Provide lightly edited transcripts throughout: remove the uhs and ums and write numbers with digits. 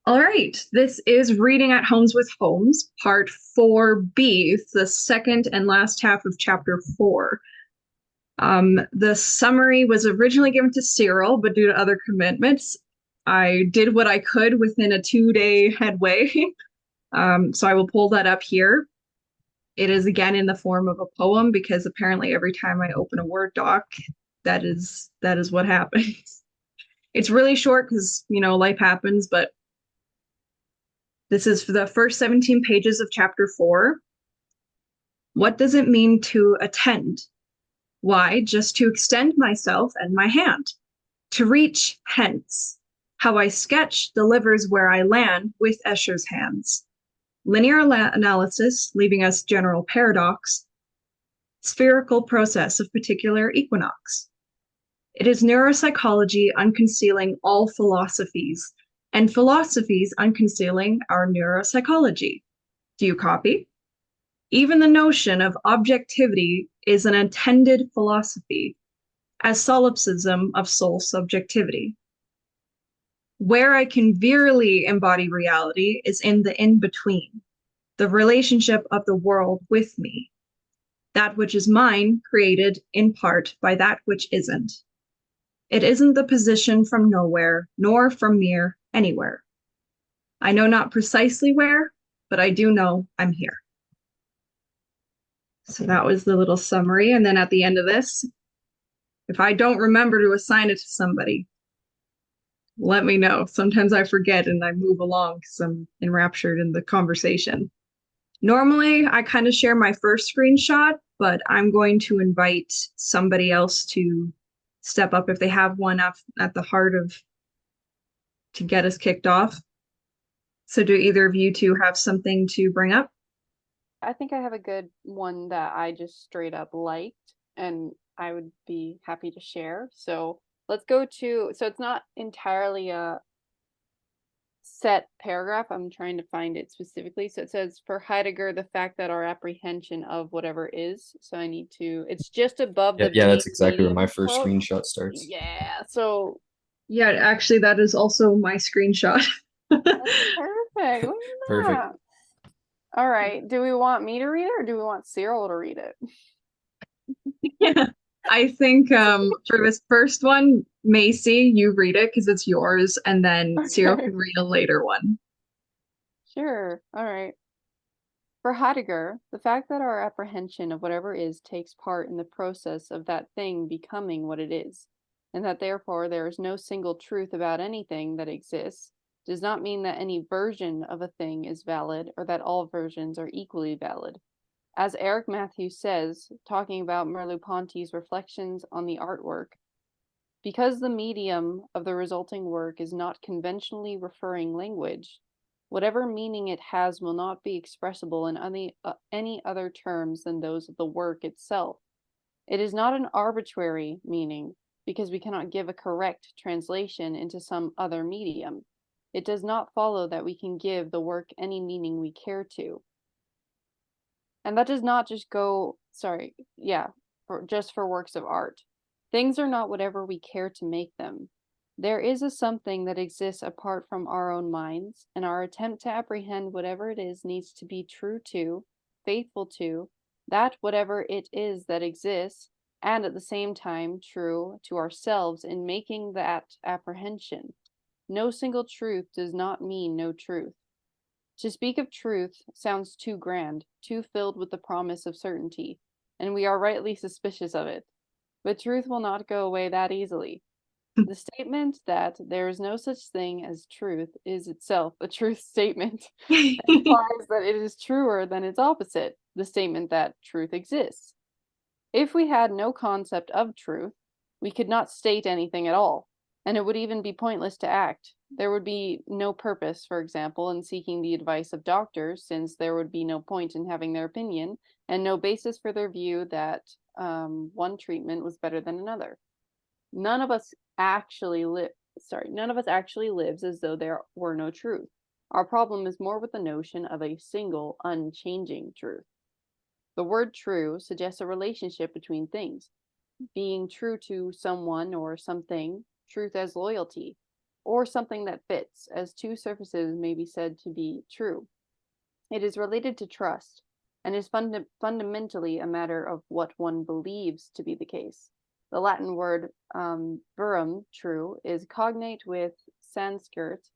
All right, this is Reading at Homes with Holmes, part 4B, the second and last half of chapter 4. The summary was originally given to Cyril, but due to other commitments, I did what I could within a 2-day headway. So I will pull that up here. It is again in the form of a poem because apparently every time I open a Word doc, that is what happens. It's really short because, life happens, but this is for the first 17 pages of chapter 4. What does it mean to attend? Why, just to extend myself and my hand, to reach hence. How I sketch delivers where I land with Escher's hands. Linear analysis, leaving us general paradox. Spherical process of particular equinox. It is neuropsychology unconcealing all philosophies, and philosophies unconcealing our neuropsychology. Do you copy? Even the notion of objectivity is an intended philosophy, as solipsism of soul subjectivity. Where I can virally embody reality is in the in-between, the relationship of the world with me, that which is mine created in part by that which isn't. It isn't the position from nowhere, nor from mere anywhere. I know not precisely where, but I do know I'm here. So that was the little summary. And then at the end of this, if I don't remember to assign it to somebody, let me know. Sometimes I forget and I move along because I'm enraptured in the conversation. Normally, I kind of share my first screenshot, but I'm going to invite somebody else to step up if they have one at the heart of to get us kicked off. So do either of you two have something to bring up? I think I have a good one that I just straight up liked, and I would be happy to share. So let's go to, so it's not entirely a set paragraph. I'm trying to find it specifically. So it says, for Heidegger, the fact that our apprehension of whatever is. So I need to, it's just above Yeah, the yeah, being that's exactly where my medium first quote. screenshot starts. Yeah. So Yeah, actually, that is also my screenshot. that's perfect. Look at Perfect. that. All right. Do we want me to read it or do we want Cyril to read it? Yeah. I think for this first one, Macy, you read it because it's yours, and then Cyril Okay. can read a later one. Sure. All right. For Heidegger, the fact that our apprehension of whatever is takes part in the process of that thing becoming what it is, and that therefore there is no single truth about anything that exists, does not mean that any version of a thing is valid or that all versions are equally valid. As Eric Matthews says, talking about Merleau-Ponty's reflections on the artwork, because the medium of the resulting work is not conventionally referring language, whatever meaning it has will not be expressible in any other terms than those of the work itself. It is not an arbitrary meaning, because we cannot give a correct translation into some other medium. It does not follow that we can give the work any meaning we care to. And that does not just go, sorry, yeah, just for works of art. Things are not whatever we care to make them. There is a something that exists apart from our own minds, and our attempt to apprehend whatever it is needs to be true to, faithful to, that whatever it is that exists, and at the same time true to ourselves in making that apprehension. No single truth does not mean no truth. To speak of truth sounds too grand, too filled with the promise of certainty, and we are rightly suspicious of it. But truth will not go away that easily. The statement that there is no such thing as truth is itself a truth statement that implies that it is truer than its opposite, the statement that truth exists. If we had no concept of truth, we could not state anything at all, and it would even be pointless to act. There would be no purpose, for example, in seeking the advice of doctors, since there would be no point in having their opinion, and no basis for their view that one treatment was better than another. None of us actually live. None of us actually lives as though there were no truth. Our problem is more with the notion of a single, unchanging truth. The word true suggests a relationship between things, being true to someone or something, truth as loyalty. or something that fits, as two surfaces may be said to be true. It is related to trust, and is fundamentally a matter of what one believes to be the case. The Latin word verum, true, is cognate with Sanskrit,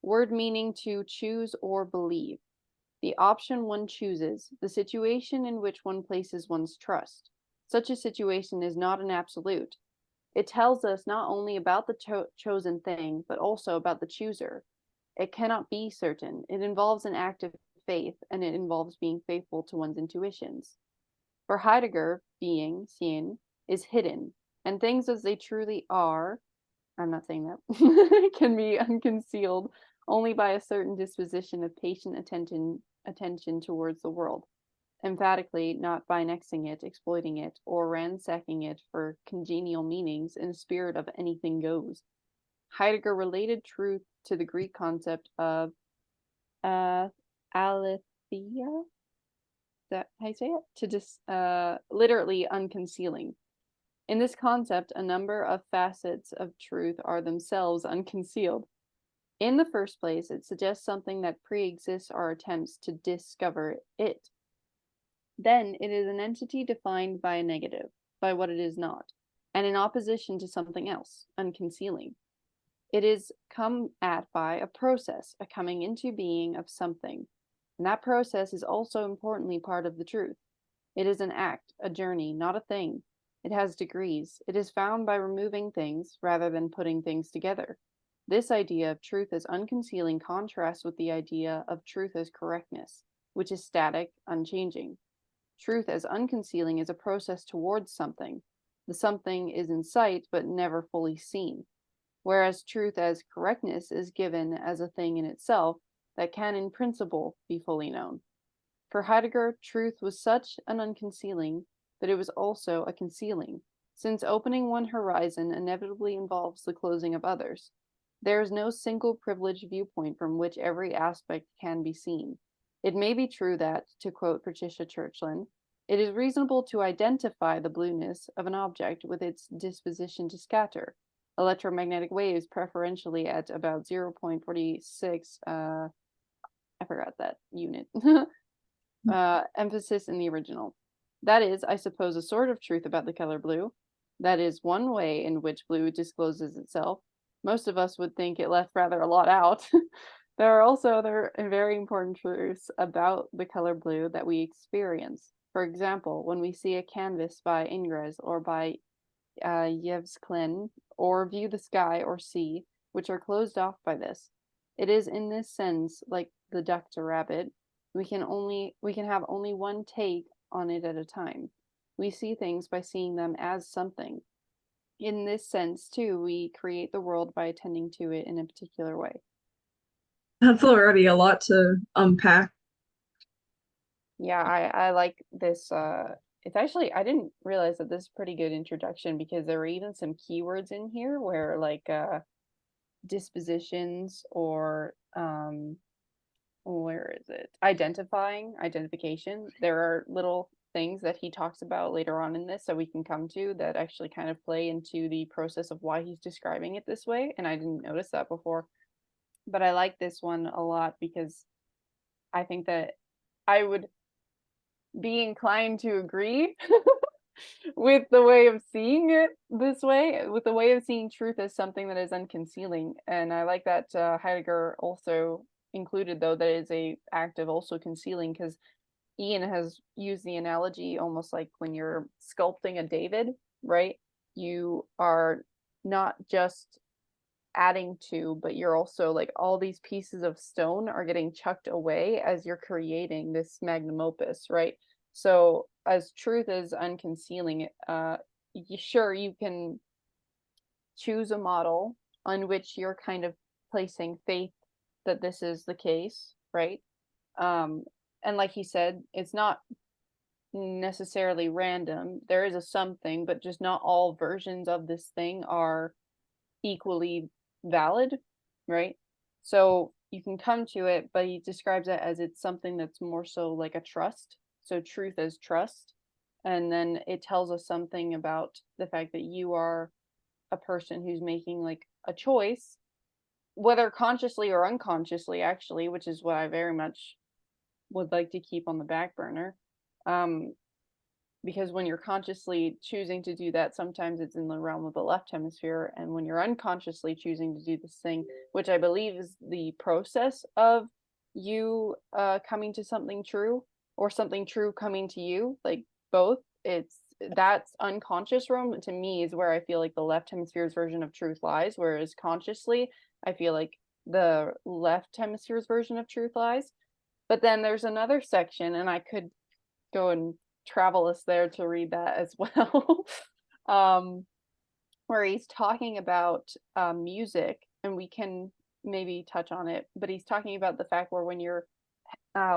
word meaning to choose or believe. The option one chooses, the situation in which one places one's trust. Such a situation is not an absolute. It tells us not only about the chosen thing, but also about the chooser. It cannot be certain. It involves an act of faith, and it involves being faithful to one's intuitions. For Heidegger, being, seen, is hidden, and things as they truly are, I'm not saying that, can be unconcealed only by a certain disposition of patient attention towards the world. Emphatically, not by annexing it, exploiting it, or ransacking it for congenial meanings in a spirit of anything goes. Heidegger related truth to the Greek concept of aletheia. Is that how you say it? Literally unconcealing. In this concept, a number of facets of truth are themselves unconcealed. In the first place, it suggests something that pre-exists our attempts to discover it. Then it is an entity defined by a negative, by what it is not, and in opposition to something else, unconcealing. It is come at by a process, a coming into being of something, and that process is also importantly part of the truth. It is an act, a journey, not a thing. It has degrees. It is found by removing things rather than putting things together. This idea of truth as unconcealing contrasts with the idea of truth as correctness, which is static, unchanging. Truth as unconcealing is a process towards something. The something is in sight, but never fully seen. Whereas truth as correctness is given as a thing in itself that can in principle be fully known. For Heidegger, truth was such an unconcealing that it was also a concealing, since opening one horizon inevitably involves the closing of others. There is no single privileged viewpoint from which every aspect can be seen. It may be true that, to quote Patricia Churchland, it is reasonable to identify the blueness of an object with its disposition to scatter, electromagnetic waves preferentially at about 0.46, I forgot that unit, emphasis in the original. That is, I suppose, a sort of truth about the color blue. That is one way in which blue discloses itself. Most of us would think it left rather a lot out. There are also other very important truths about the color blue that we experience. For example, when we see a canvas by Ingres or by Yves Klein, or view the sky or sea, which are closed off by this. It is in this sense like the duck to rabbit. We can have only one take on it at a time. We see things by seeing them as something. In this sense, too, we create the world by attending to it in a particular way. That's already a lot to unpack. Yeah, I like this. It's actually, I didn't realize that this is a pretty good introduction because there were even some keywords in here where like dispositions or where is it? Identification. There are little things that he talks about later on in this that we can come to that actually kind of play into the process of why he's describing it this way. And I didn't notice that before. But I like this one a lot because I think that I would be inclined to agree with the way of seeing it this way, with the way of seeing truth as something that is unconcealing. And I like that Heidegger also included, though, that it is a act of also concealing, because Iain has used the analogy almost like when you're sculpting a David, right? You are not just adding to, but you're also like all these pieces of stone are getting chucked away as you're creating this magnum opus, right? So as truth is unconcealing, sure, you can choose a model on which you're kind of placing faith that this is the case, right? And like he said, it's not necessarily random. There is a something, but just not all versions of this thing are equally valid, right? So you can come to it, but he describes it as it's something that's more so like a trust. So truth as trust. And then it tells us something about the fact that you are a person who's making like a choice, whether consciously or unconsciously, actually, which is what I very much would like to keep on the back burner. Because when you're consciously choosing to do that, sometimes it's in the realm of the left hemisphere. And when you're unconsciously choosing to do this thing, which I believe is the process of you coming to something true, or something true coming to you, like both, that's unconscious realm to me is where I feel like the left hemisphere's version of truth lies, whereas consciously, I feel like the left hemisphere's version of truth lies. But then there's another section, and I could go and travel us there to read that as well. um, where he's talking about music, and we can maybe touch on it, but he's talking about the fact where when you're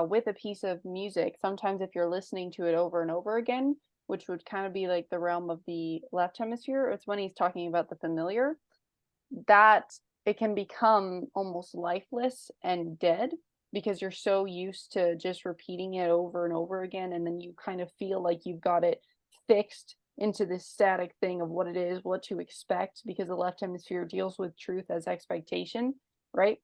with a piece of music, sometimes if you're listening to it over and over again, which would kind of be like the realm of the left hemisphere, it's when he's talking about the familiar, that it can become almost lifeless and dead because you're so used to just repeating it over and over again, and then you kind of feel like you've got it fixed into this static thing of what it is, what to expect, because the left hemisphere deals with truth as expectation, right?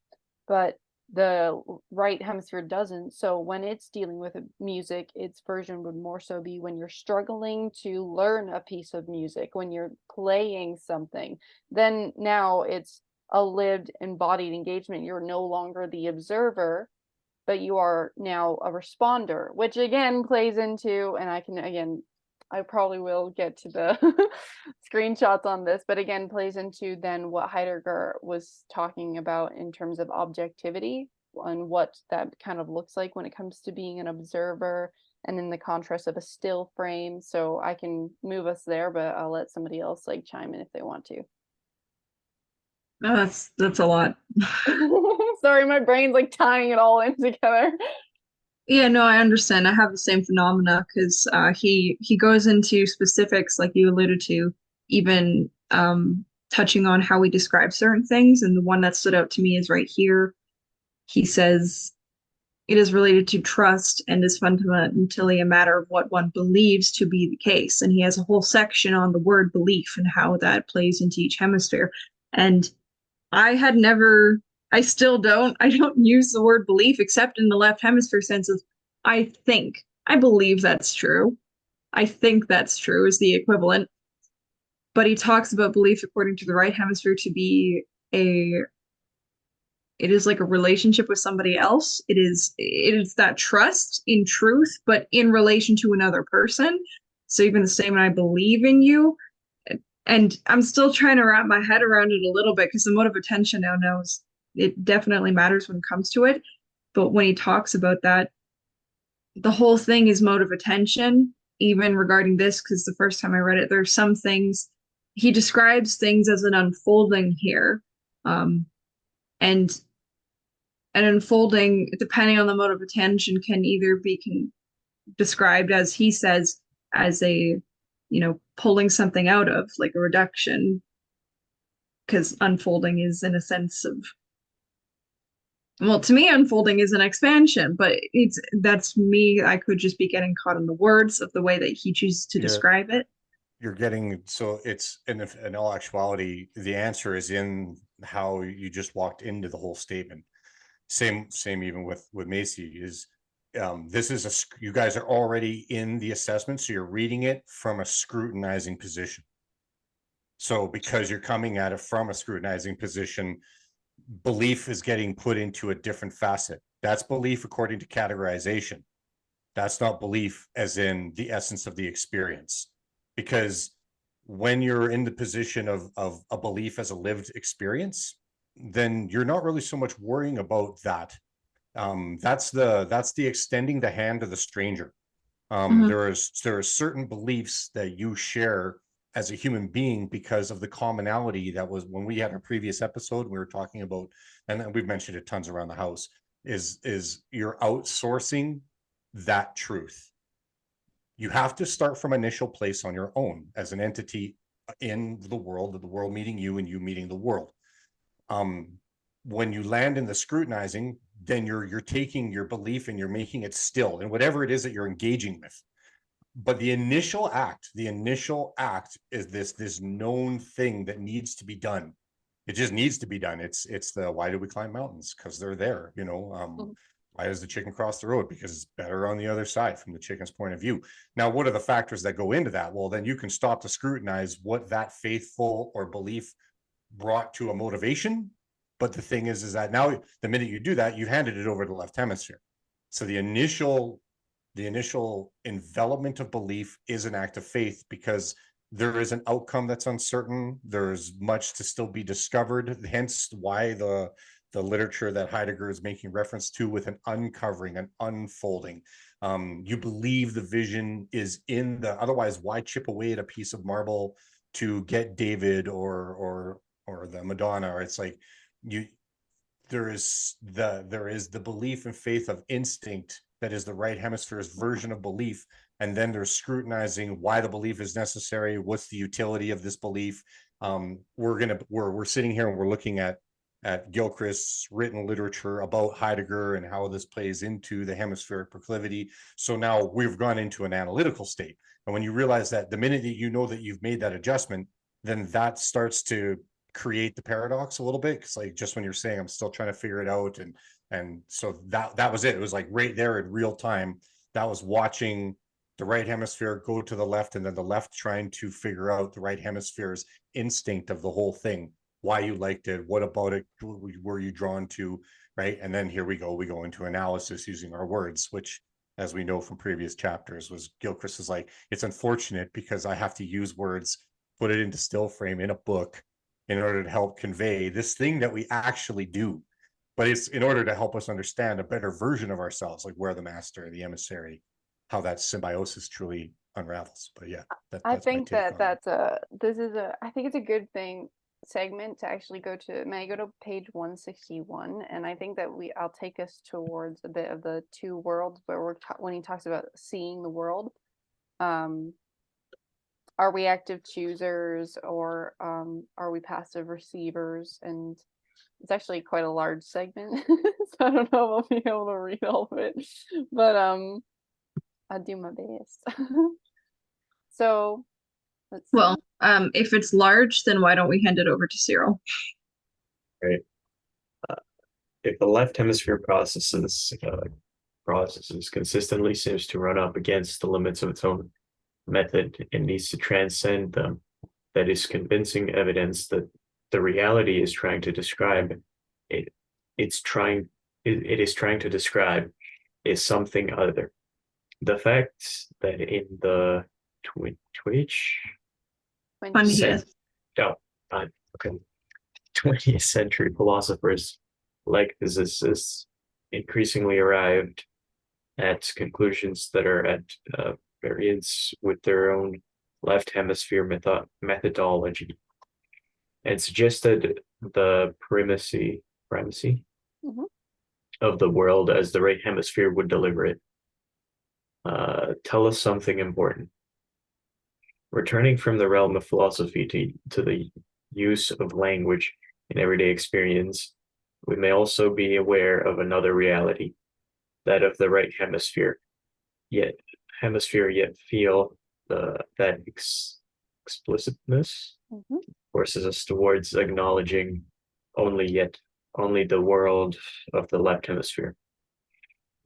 But the right hemisphere doesn't. So when it's dealing with music, its version would more so be when you're struggling to learn a piece of music, when you're playing something, then now it's a lived embodied engagement. You're no longer the observer, but you are now a responder, which again plays into, and I probably will get to the screenshots on this, but again plays into then what Heidegger was talking about in terms of objectivity and what that kind of looks like when it comes to being an observer, and in the contrast of a still frame. So I can move us there, but I'll let somebody else like chime in if they want to. No, that's a lot. Sorry, my brain's like tying it all in together. Yeah, no, I understand. I have the same phenomena because he goes into specifics, like you alluded to, even touching on how we describe certain things. And the one that stood out to me is right here. He says it is related to trust and is fundamentally a matter of what one believes to be the case. And he has a whole section on the word belief and how that plays into each hemisphere. And I had never, I still don't, I don't use the word belief except in the left hemisphere sense of I think, I believe that's true. I think that's true is the equivalent. But he talks about belief according to the right hemisphere to be a, it is like a relationship with somebody else. It is that trust in truth, but in relation to another person. So even the same, I believe in you. And I'm still trying to wrap my head around it a little bit because the mode of attention now knows it definitely matters when it comes to it. But when he talks about that, the whole thing is mode of attention, even regarding this, because the first time I read it, there's some things he describes things as an unfolding here. And an unfolding, depending on the mode of attention, can either be described as he says, as a, pulling something out of, like a reduction, because unfolding is in a sense of, well, to me unfolding is an expansion, but that's me. I could just be getting caught in the words of the way that he chooses to describe it. You're getting, so it's in all actuality, the answer is in how you just walked into the whole statement. Same even with Macy is this is you guys are already in the assessment, so you're reading it from a scrutinizing position. So because you're coming at it from a scrutinizing position, belief is getting put into a different facet. That's belief according to categorization. That's not belief as in the essence of the experience. Because when you're in the position of a belief as a lived experience, then you're not really so much worrying about that. That's the extending the hand to the stranger. There are certain beliefs that you share as a human being because of the commonality that was when we had our previous episode, we were talking about, and we've mentioned it tons around the house, is you're outsourcing that truth. You have to start from initial place on your own as an entity in the world meeting you and you meeting the world. When you land in the scrutinizing, then you're taking your belief and you're making it still in whatever it is that you're engaging with. But the initial act is this known thing that needs to be done. It just needs to be done. It's the, why do we climb mountains? Because they're there, you know. Why does the chicken cross the road? Because it's better on the other side from the chicken's point of view. Now, what are the factors that go into that? Well, then you can stop to scrutinize what that faithful or belief brought to a motivation. But the thing is that now the minute you do that, you handed it over to the left hemisphere. So the initial envelopment of belief is an act of faith, because there is an outcome that's uncertain. There's much to still be discovered. Hence why the literature that Heidegger is making reference to with an uncovering, an unfolding. You believe the vision is in the, otherwise why chip away at a piece of marble to get David or the Madonna? Or it's like there is the belief and faith of instinct that is the right hemisphere's version of belief. And then there's scrutinizing why the belief is necessary. What's the utility of this belief? We're sitting here and we're looking at Gilchrist's written literature about Heidegger and how this plays into the hemispheric proclivity. So now we've gone into an analytical state. And when you realize that the minute that you know that you've made that adjustment, then that starts to create the paradox a little bit. It's like, just when you're saying, I'm still trying to figure it out. And so that was it. It was like right there in real time. That was watching the right hemisphere go to the left, and then the left trying to figure out the right hemisphere's instinct of the whole thing, why you liked it, what about it were you drawn to, right? And then here we go into analysis using our words, which, as we know from previous chapters, was Gilchrist is like, it's unfortunate because I have to use words, put it into still frame in a book in order to help convey this thing that we actually do. But it's in order to help us understand a better version of ourselves, like where the master, the emissary, how that symbiosis truly unravels. But yeah, I that's my think take that on it. I think it's a good segment to actually go to. May I go to page 161? And I think that I'll take us towards a bit of the two worlds, where when he talks about seeing the world. Are we active choosers, or are we passive receivers? And it's actually quite a large segment, so I don't know if I'll be able to read all of it, but I'll do my best. So let's see. Well, if it's large, then why don't we hand it over to Cyril? Right. If the left hemisphere processes consistently seems to run up against the limits of its own method and needs to transcend them, that is convincing evidence that the reality is trying to describe it. It is trying to describe is something other. The fact that in the 20th century philosophers like physicists increasingly arrived at conclusions that are at variance with their own left hemisphere methodology, and suggested the primacy of the world as the right hemisphere would deliver it. Tell us something important. Returning from the realm of philosophy to the use of language in everyday experience, we may also be aware of another reality, that of the right hemisphere, yet feel that explicitness forces us towards acknowledging only the world of the left hemisphere.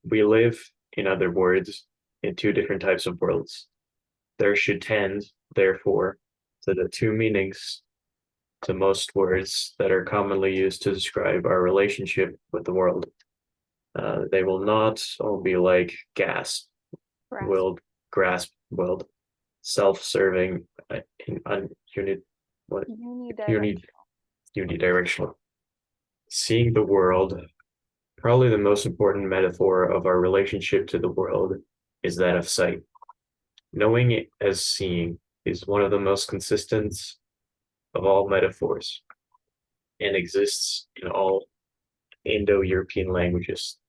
We live, in other words, in two different types of worlds. There should tend, therefore, to the two meanings to most words that are commonly used to describe our relationship with the world. They will not all be like grasp willed, self-serving, unidirectional. Seeing the world, probably the most important metaphor of our relationship to the world, is that of sight. Knowing it as seeing is one of the most consistent of all metaphors, and exists in all Indo-European languages,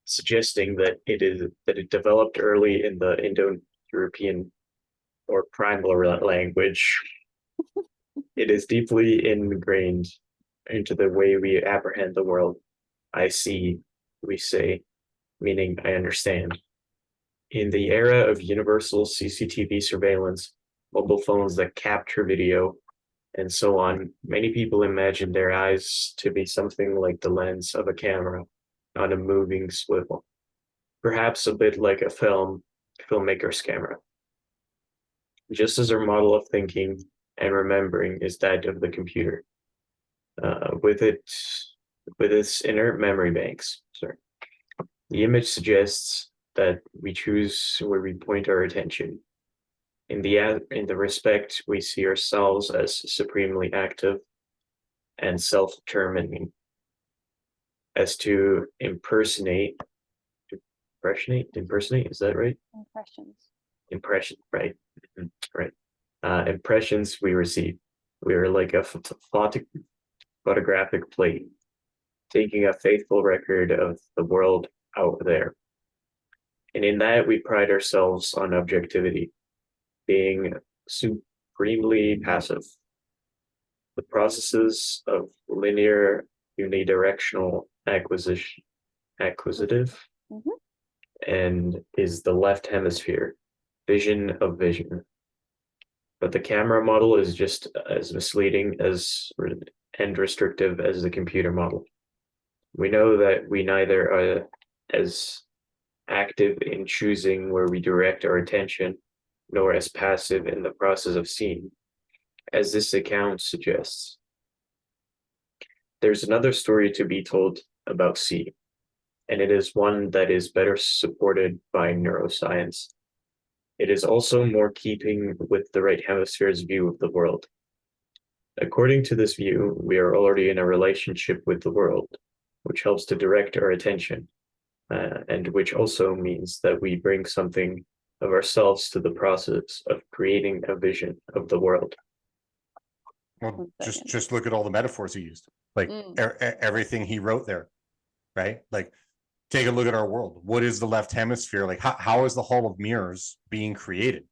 suggesting that it developed early in the Indo-European or primal language. It is deeply ingrained into the way we apprehend the world. I see, we say, meaning I understand. In the era of universal CCTV surveillance, mobile phones that capture video, and so on. Many people imagine their eyes to be something like the lens of a camera on a moving swivel, perhaps a bit like a filmmaker's camera. Just as our model of thinking and remembering is that of the computer, with its inner memory banks. Sorry. The image suggests that we choose where we point our attention. In the respect, we see ourselves as supremely active and self-determining. As to impersonate, is that right? Impressions. Right. Right. Impressions we receive. We are like a photographic plate, taking a faithful record of the world out there. And in that, we pride ourselves on objectivity, being supremely passive. The processes of linear unidirectional acquisitive, and is the left hemisphere, vision of vision. But the camera model is just as misleading and restrictive as the computer model. We know that we neither are as active in choosing where we direct our attention, nor as passive in the process of seeing, as this account suggests. There's another story to be told about seeing, and it is one that is better supported by neuroscience. It is also more keeping with the right hemisphere's view of the world. According to this view, we are already in a relationship with the world, which helps to direct our attention, and which also means that we bring something of ourselves to the process of creating a vision of the world. Well, just look at all the metaphors he used, like everything he wrote there, right? Like, take a look at our world. What is the left hemisphere? Like, how is the Hall of Mirrors being created?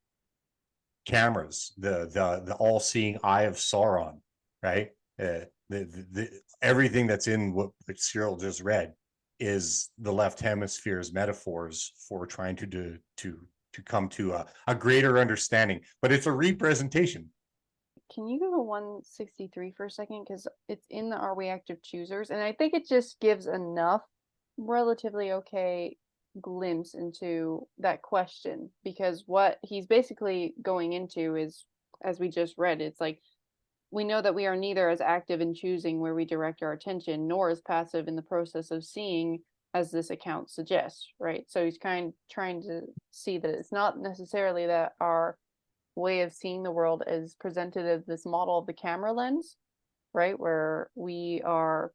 Cameras, the all-seeing eye of Sauron, right? Everything that's in what Cyril just read is the left hemisphere's metaphors for trying to come to a greater understanding. But it's a representation. Can you go to 163 for a second? Because it's in the Are We Active Choosers, and I think it just gives enough relatively okay glimpse into that question, because what he's basically going into is, as we just read, it's like we know that we are neither as active in choosing where we direct our attention, nor as passive in the process of seeing, as this account suggests, right? So he's kind of trying to see that it's not necessarily that our way of seeing the world is presented as this model of the camera lens, right, where we are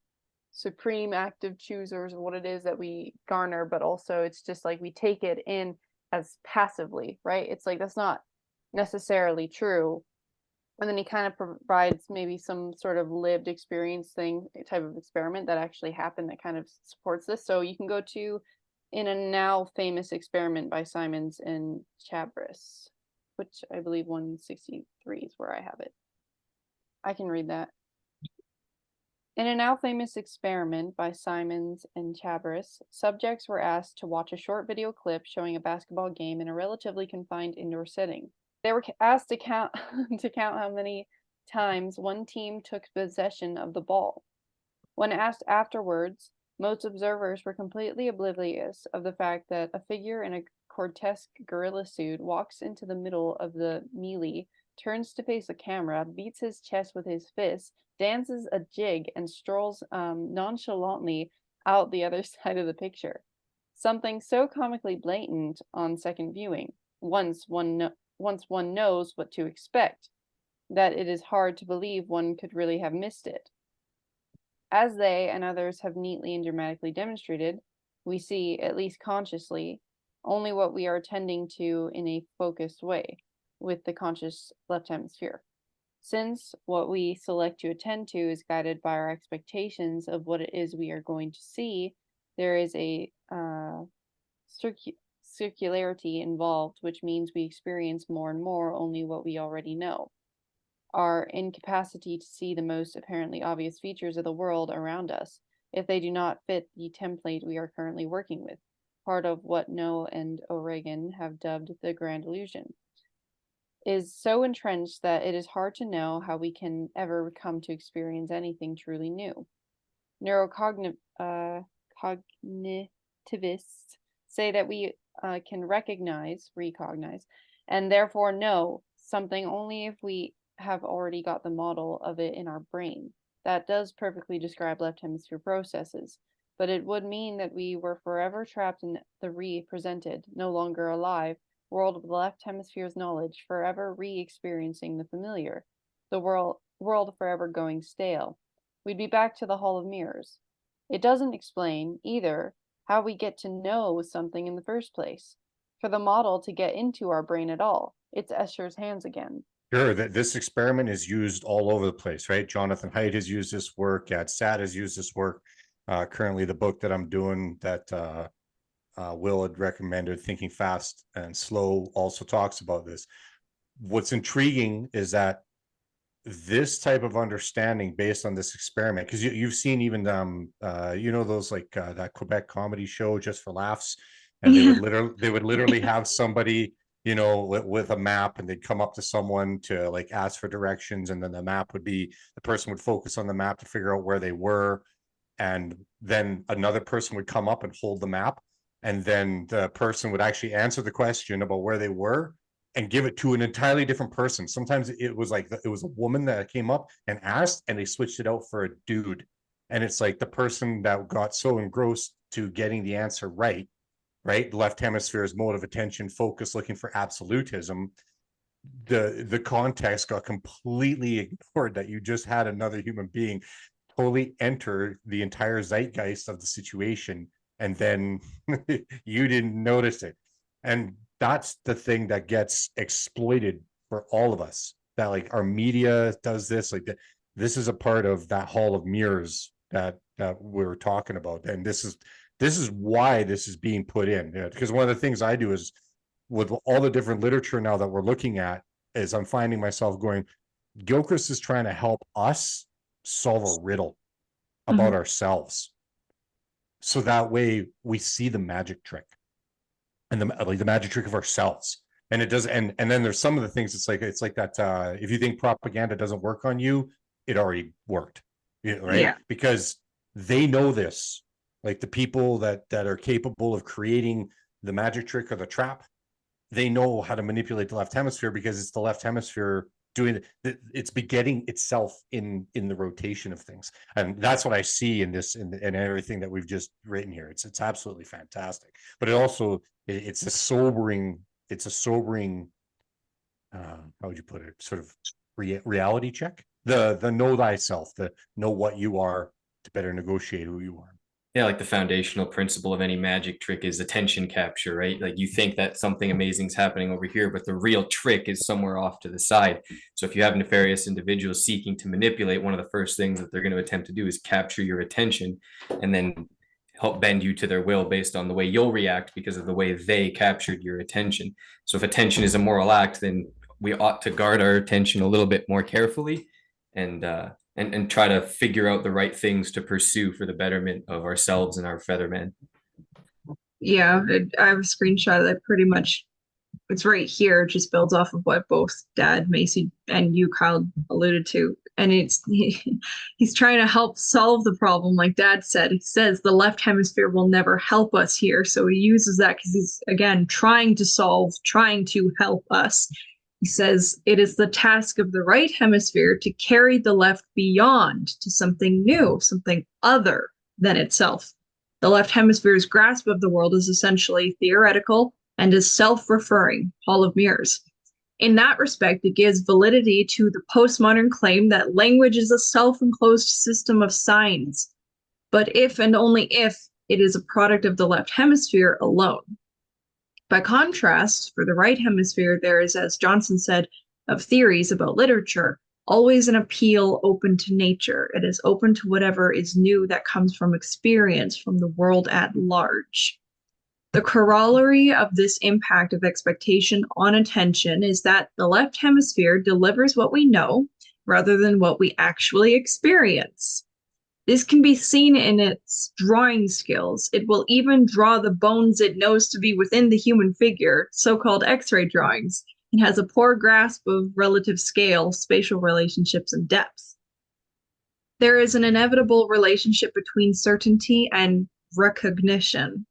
supreme active choosers of what it is that we garner, but also it's just like we take it in as passively, right? It's like that's not necessarily true. And then he kind of provides maybe some sort of lived experience thing, type of experiment that actually happened that kind of supports this. So you can go to In a Now Famous Experiment by Simons and Chabris, which I believe 163 is where I have it. I can read that. In a now famous experiment by Simons and Chabris, subjects were asked to watch a short video clip showing a basketball game in a relatively confined indoor setting. They were asked to count how many times one team took possession of the ball. When asked afterwards, most observers were completely oblivious of the fact that a figure in a grotesque gorilla suit walks into the middle of the melee, turns to face the camera, beats his chest with his fist, dances a jig, and strolls nonchalantly out the other side of the picture. Something so comically blatant on second viewing, once one knows what to expect, that it is hard to believe one could really have missed it. As they and others have neatly and dramatically demonstrated, we see, at least consciously, only what we are attending to in a focused way, with the conscious left hemisphere. Since what we select to attend to is guided by our expectations of what it is we are going to see, there is a circularity involved, which means we experience more and more only what we already know. Our incapacity to see the most apparently obvious features of the world around us, if they do not fit the template we are currently working with, part of what Noe and O'Regan have dubbed the grand illusion. is so entrenched that it is hard to know how we can ever come to experience anything truly new. Cognitivists say that we can recognize, and therefore know something only if we have already got the model of it in our brain. That does perfectly describe left hemisphere processes, but it would mean that we were forever trapped in the re-presented, no longer alive, world of the left hemisphere's knowledge, forever re-experiencing the familiar, the world forever going stale. We'd be back to the Hall of Mirrors. It doesn't explain, either, how we get to know something in the first place. For the model to get into our brain at all, it's Escher's hands again. Sure, that this experiment is used all over the place, right? Jonathan Haidt has used this work, Gad Saad has used this work. Currently, the book that I'm doing that Will had recommended, Thinking Fast and Slow, also talks about this. What's intriguing is that this type of understanding based on this experiment, because you've seen even you know, those like that Quebec comedy show Just for Laughs, and they would literally have somebody, you know, with a map, and they'd come up to someone to like ask for directions, and then the map would be, the person would focus on the map to figure out where they were, and then another person would come up and hold the map, and then the person would actually answer the question about where they were and give it to an entirely different person. Sometimes it was like, it was a woman that came up and asked, and they switched it out for a dude. And it's like the person that got so engrossed to getting the answer right, left hemisphere's mode of attention, focus, looking for absolutism, the context got completely ignored, that you just had another human being totally enter the entire zeitgeist of the situation, and then you didn't notice it. And that's the thing that gets exploited for all of us, that like our media does this, like this is a part of that Hall of Mirrors that we're talking about. And this is why this is being put in, because one of the things I do is, with all the different literature now that we're looking at, is I'm finding myself going, Gilchrist is trying to help us solve a riddle about ourselves, so that way we see the magic trick, and the magic trick of ourselves. And it does, and then there's some of the things, it's like that if you think propaganda doesn't work on you, it already worked, right? Yeah. Because they know this, like the people that are capable of creating the magic trick or the trap, they know how to manipulate the left hemisphere, because it's the left hemisphere doing it. It's begetting itself in the rotation of things. And that's what I see in this, in everything that we've just written here. It's absolutely fantastic. But it also, it's a sobering how would you put it, sort of reality check, the know thyself, the know what you are, to better negotiate who you are. Yeah, like the foundational principle of any magic trick is attention capture, right? Like you think that something amazing is happening over here, but the real trick is somewhere off to the side. So if you have nefarious individuals seeking to manipulate, one of the first things that they're going to attempt to do is capture your attention, and then help bend you to their will based on the way you'll react because of the way they captured your attention. So if attention is a moral act, then we ought to guard our attention a little bit more carefully, and try to figure out the right things to pursue for the betterment of ourselves and our feathermen. Yeah, I have a screenshot that pretty much, it's right here, just builds off of what both Dad, Macy, and you, Kyle, alluded to. And he's trying to help solve the problem, like Dad said. He says the left hemisphere will never help us here. So he uses that because he's, again, trying to help us. He says it is the task of the right hemisphere to carry the left beyond to something new, something other than itself. The left hemisphere's grasp of the world is essentially theoretical and is self-referring, Hall of Mirrors. In that respect, it gives validity to the postmodern claim that language is a self-enclosed system of signs, but if and only if it is a product of the left hemisphere alone. By contrast, for the right hemisphere, there is, as Johnson said, of theories about literature, always an appeal open to nature. It is open to whatever is new that comes from experience, from the world at large. The corollary of this impact of expectation on attention is that the left hemisphere delivers what we know rather than what we actually experience. This can be seen in its drawing skills. It will even draw the bones it knows to be within the human figure, so-called X-ray drawings, It has a poor grasp of relative scale, spatial relationships, and depth. There is an inevitable relationship between certainty and recognition,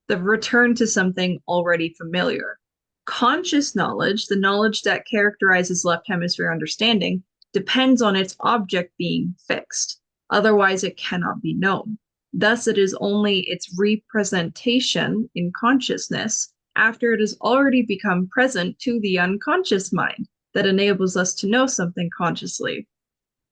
the return to something already familiar. Conscious knowledge, the knowledge that characterizes left hemisphere understanding, depends on its object being fixed. Otherwise, it cannot be known. Thus, it is only its representation in consciousness after it has already become present to the unconscious mind that enables us to know something consciously.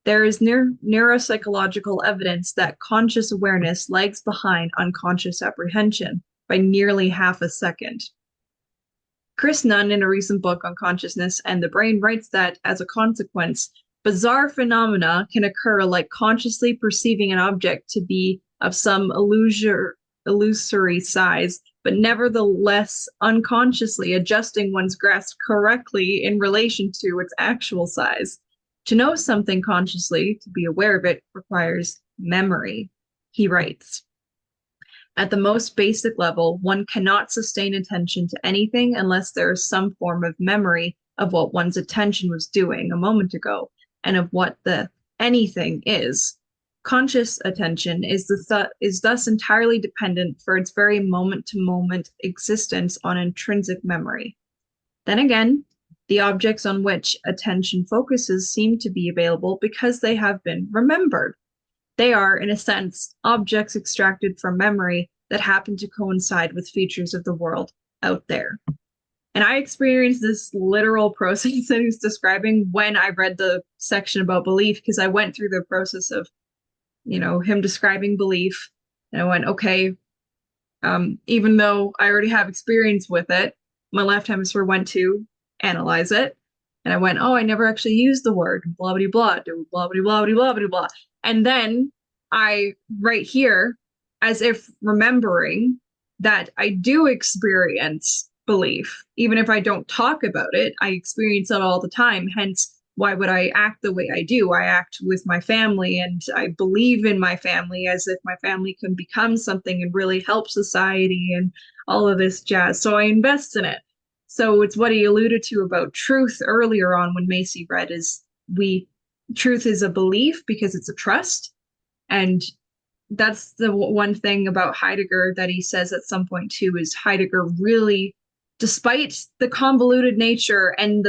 There is neuropsychological evidence that conscious awareness lags behind unconscious apprehension by nearly half a second. Chris Nunn, in a recent book on consciousness and the brain, writes that, as a consequence, bizarre phenomena can occur, like consciously perceiving an object to be of some illusory size, but nevertheless unconsciously adjusting one's grasp correctly in relation to its actual size. To know something consciously, to be aware of it, requires memory, he writes. At the most basic level, one cannot sustain attention to anything unless there is some form of memory of what one's attention was doing a moment ago, and of what the anything is. Conscious attention is thus entirely dependent for its very moment-to-moment existence on intrinsic memory. Then again, the objects on which attention focuses seem to be available because they have been remembered. They are, in a sense, objects extracted from memory that happen to coincide with features of the world out there. And I experienced this literal process that he's describing when I read the section about belief, because I went through the process of, him describing belief, and I went, okay, even though I already have experience with it, my left hemisphere went to analyze it, and I went, oh, I never actually used the word, blah, blah, blah, blah, blah, blah, blah, blah, blah. And then I, right here, as if remembering that I do experience belief, even if I don't talk about it, I experience it all the time. Hence, why would I act the way I do? I act with my family, and I believe in my family as if my family can become something and really help society and all of this jazz. So I invest in it. So it's what he alluded to about truth earlier on when Macy read is truth is a belief because it's a trust. And that's the one thing about Heidegger that he says at some point too, is Heidegger really, despite the convoluted nature and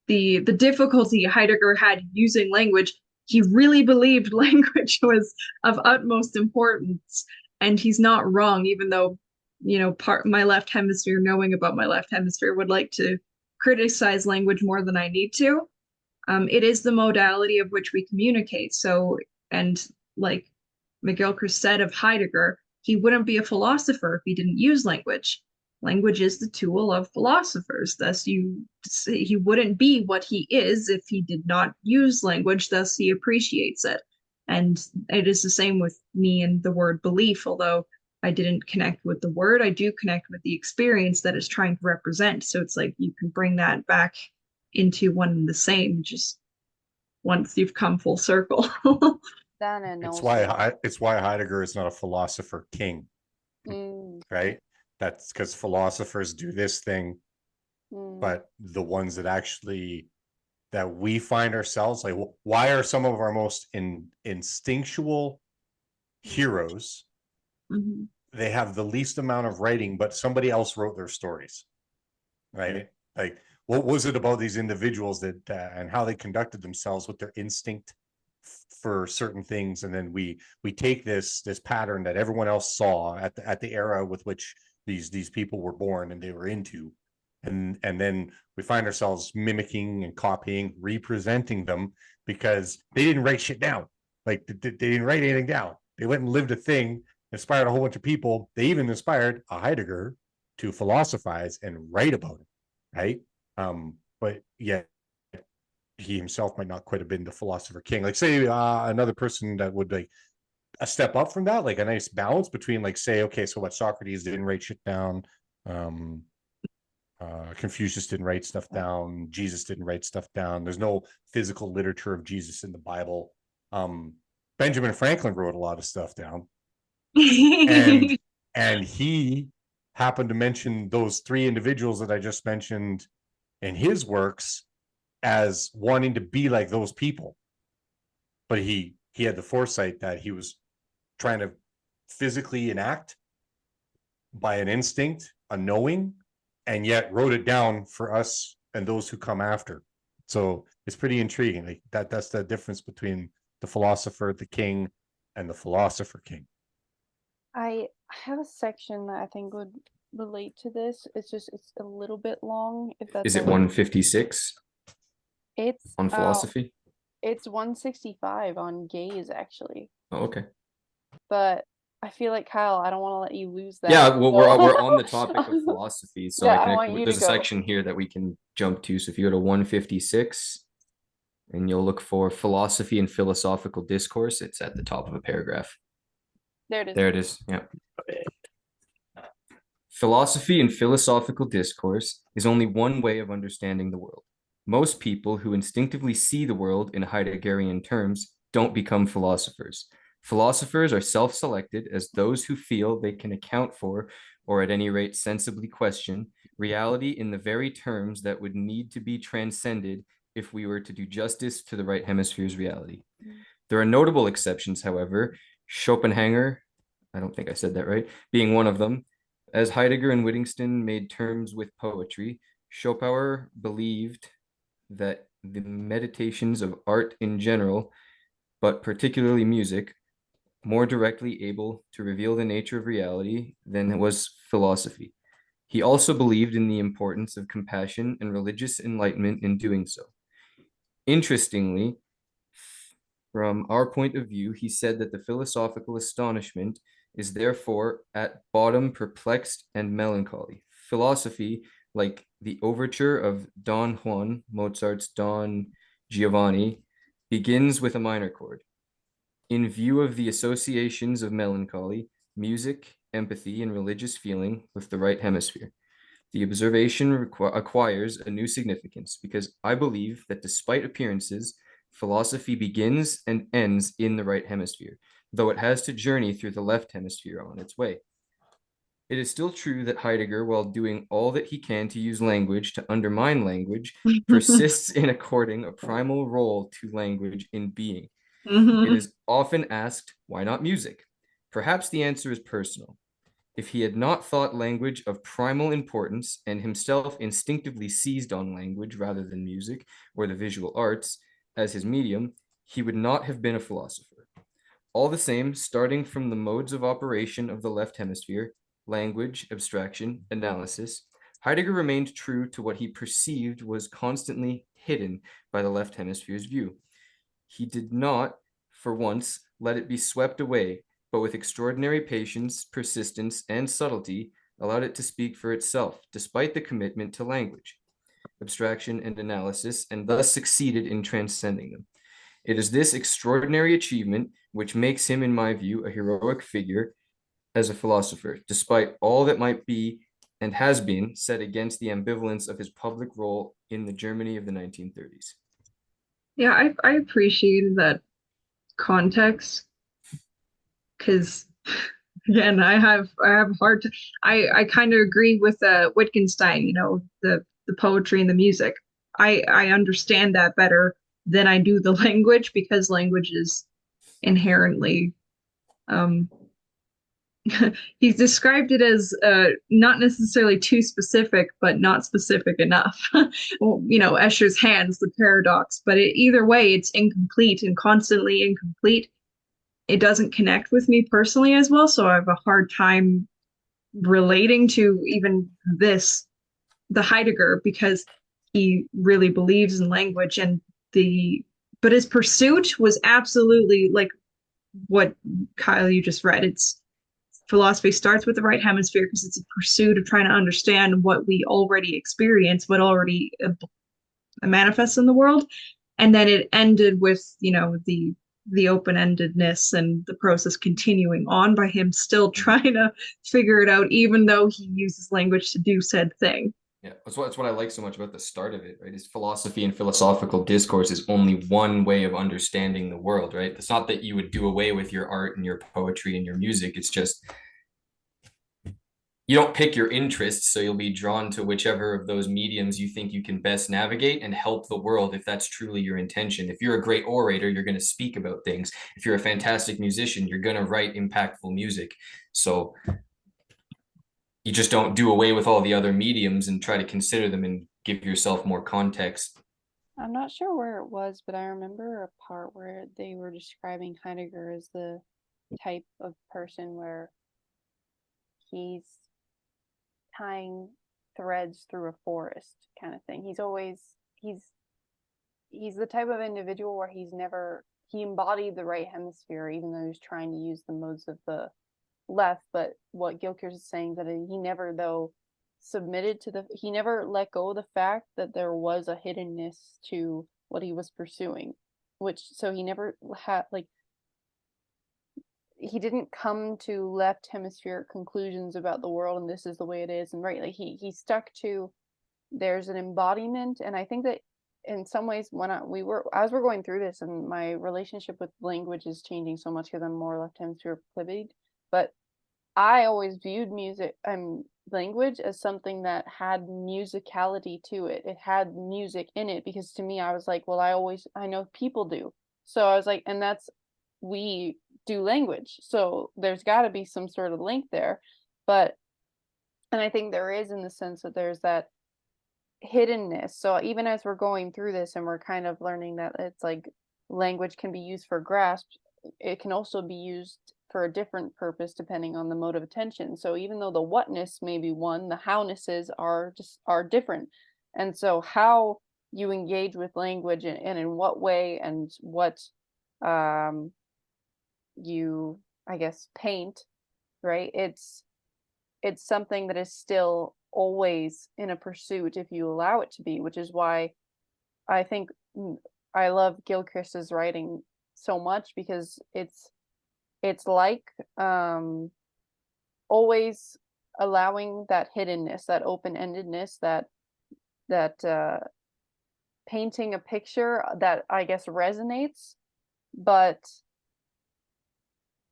the difficulty Heidegger had using language, he really believed language was of utmost importance. And he's not wrong, even though, my left hemisphere, knowing about my left hemisphere, would like to criticize language more than I need to. It is the modality of which we communicate. So, and like McGilchrist said of Heidegger, he wouldn't be a philosopher if he didn't use language. Language is the tool of philosophers. Thus, he wouldn't be what he is if he did not use language. Thus, he appreciates it. And it is the same with me and the word belief. Although I didn't connect with the word, I do connect with the experience that it's trying to represent. So it's like you can bring that back into one and the same, just once you've come full circle. It's why Heidegger is not a philosopher king, right? That's because philosophers do this thing, but the ones that we find ourselves like, why are some of our most instinctual heroes? Mm-hmm. They have the least amount of writing, but somebody else wrote their stories, right? Like, what was it about these individuals that and how they conducted themselves with their instinct for certain things, and then we take this pattern that everyone else saw at the era with which these people were born and they were into, and then we find ourselves mimicking and copying, representing them because they didn't write shit down. Like they didn't write anything down. They went and lived a thing, inspired a whole bunch of people. They even inspired a Heidegger to philosophize and write about it, right? But yet he himself might not quite have been the philosopher king. Like say another person that would like a step up from that, like a nice balance between like say, okay, so what, Socrates didn't write shit down, Confucius didn't write stuff down, Jesus didn't write stuff down, there's no physical literature of Jesus in the Bible. Benjamin Franklin wrote a lot of stuff down. and he happened to mention those three individuals that I just mentioned in his works as wanting to be like those people. But he had the foresight that he was trying to physically enact by an instinct, a knowing, and yet wrote it down for us and those who come after. So it's pretty intriguing. Like that's the difference between the philosopher, the king, and the philosopher king. I have a section that I think would relate to this. It's a little bit long, if that's Is it all right. 156 It's on philosophy? It's 165 on gaze, actually. Oh, okay. But I feel like, Kyle, I don't want to let you lose that. Yeah, well, we're so- on the topic of philosophy, so Yeah, I want you to there's a go. section here that we can jump to. So if you go to 156 and you'll look for philosophy and philosophical discourse, it's at the top of a paragraph. There it is. There it is. Yeah. Philosophy and philosophical discourse is only one way of understanding the world. Most people who instinctively see the world in Heideggerian terms don't become philosophers. Philosophers are self-selected as those who feel they can account for, or at any rate sensibly question, reality in the very terms that would need to be transcended if we were to do justice to the right hemisphere's reality. There are notable exceptions, however, Schopenhauer, I don't think I said that right, being one of them. As Heidegger and Wittgenstein made terms with poetry, Schopenhauer believed that the meditations of art in general, but particularly music, more directly able to reveal the nature of reality than was philosophy. He also believed in the importance of compassion and religious enlightenment in doing so. Interestingly, from our point of view, he said that the philosophical astonishment is therefore at bottom perplexed and melancholy. Philosophy, like the overture of Don Juan, Mozart's Don Giovanni, begins with a minor chord. In view of the associations of melancholy, music, empathy, and religious feeling with the right hemisphere, the observation acquires a new significance because I believe that despite appearances, philosophy begins and ends in the right hemisphere, though it has to journey through the left hemisphere on its way. It is still true that Heidegger, while doing all that he can to use language to undermine language, persists in according a primal role to language in being. It is often asked, why not music? Perhaps the answer is personal. If he had not thought language of primal importance and himself instinctively seized on language rather than music or the visual arts as his medium, he would not have been a philosopher. All the same, starting from the modes of operation of the left hemisphere, language, abstraction, analysis, Heidegger remained true to what he perceived was constantly hidden by the left hemisphere's view. He did not, for once, let it be swept away, but with extraordinary patience, persistence, and subtlety, allowed it to speak for itself, despite the commitment to language, abstraction, and analysis, and thus succeeded in transcending them. It is this extraordinary achievement which makes him, in my view, a heroic figure as a philosopher, despite all that might be and has been said against the ambivalence of his public role in the Germany of the 1930s. Yeah, I appreciated that context because again, I have a hard time. I kind of agree with Wittgenstein, the poetry and the music. I understand that better than I do the language because language is inherently he's described it as not necessarily too specific, but not specific enough. Well, Escher's hands, the paradox, but either way, it's incomplete and constantly incomplete. It doesn't connect with me personally as well, so I have a hard time relating to even the Heidegger, because he really believes in language but his pursuit was absolutely like what Kyle you just read. It's philosophy starts with the right hemisphere because it's a pursuit of trying to understand what we already experience, what already manifests in the world, and then it ended with the open-endedness and the process continuing on by him still trying to figure it out, even though he uses language to do said thing. Yeah, that's what I like so much about the start of it, right? Is philosophy and philosophical discourse is only one way of understanding the world, right? It's not that you would do away with your art and your poetry and your music. It's just you don't pick your interests, so you'll be drawn to whichever of those mediums you think you can best navigate and help the world if that's truly your intention. If you're a great orator, you're going to speak about things. If you're a fantastic musician, you're going to write impactful music. So you just don't do away with all the other mediums and try to consider them and give yourself more context. I'm not sure where it was, but I remember a part where they were describing Heidegger as the type of person where he's tying threads through a forest kind of thing. He's the type of individual where he embodied the right hemisphere, even though he was trying to use the modes of the left. But what Gilchrist is saying that he never though he never let go of the fact that there was a hiddenness to what he was pursuing, so he never had he didn't come to left hemispheric conclusions about the world and this is the way it is, and right, like he stuck to there's an embodiment. And I think that in some ways as we're going through this, and my relationship with language is changing so much because I'm more left hemisphere proclivic, but I always viewed language as something that had musicality to it. It had music in it, because to me, I was like, well, I know people do. So I was like, and we do language. So there's got to be some sort of link there. And I think there is, in the sense that there's that hiddenness. So even as we're going through this and we're kind of learning that it's like language can be used for grasp, it can also be used for a different purpose depending on the mode of attention. So even though the whatness may be one, the hownesses are different. And so how you engage with language and in what way, and what you, I guess, paint, right? It's something that is still always in a pursuit if you allow it to be, which is why I think I love Gilchrist's writing so much, because it's like always allowing that hiddenness, that open-endedness, that painting a picture that I guess resonates, but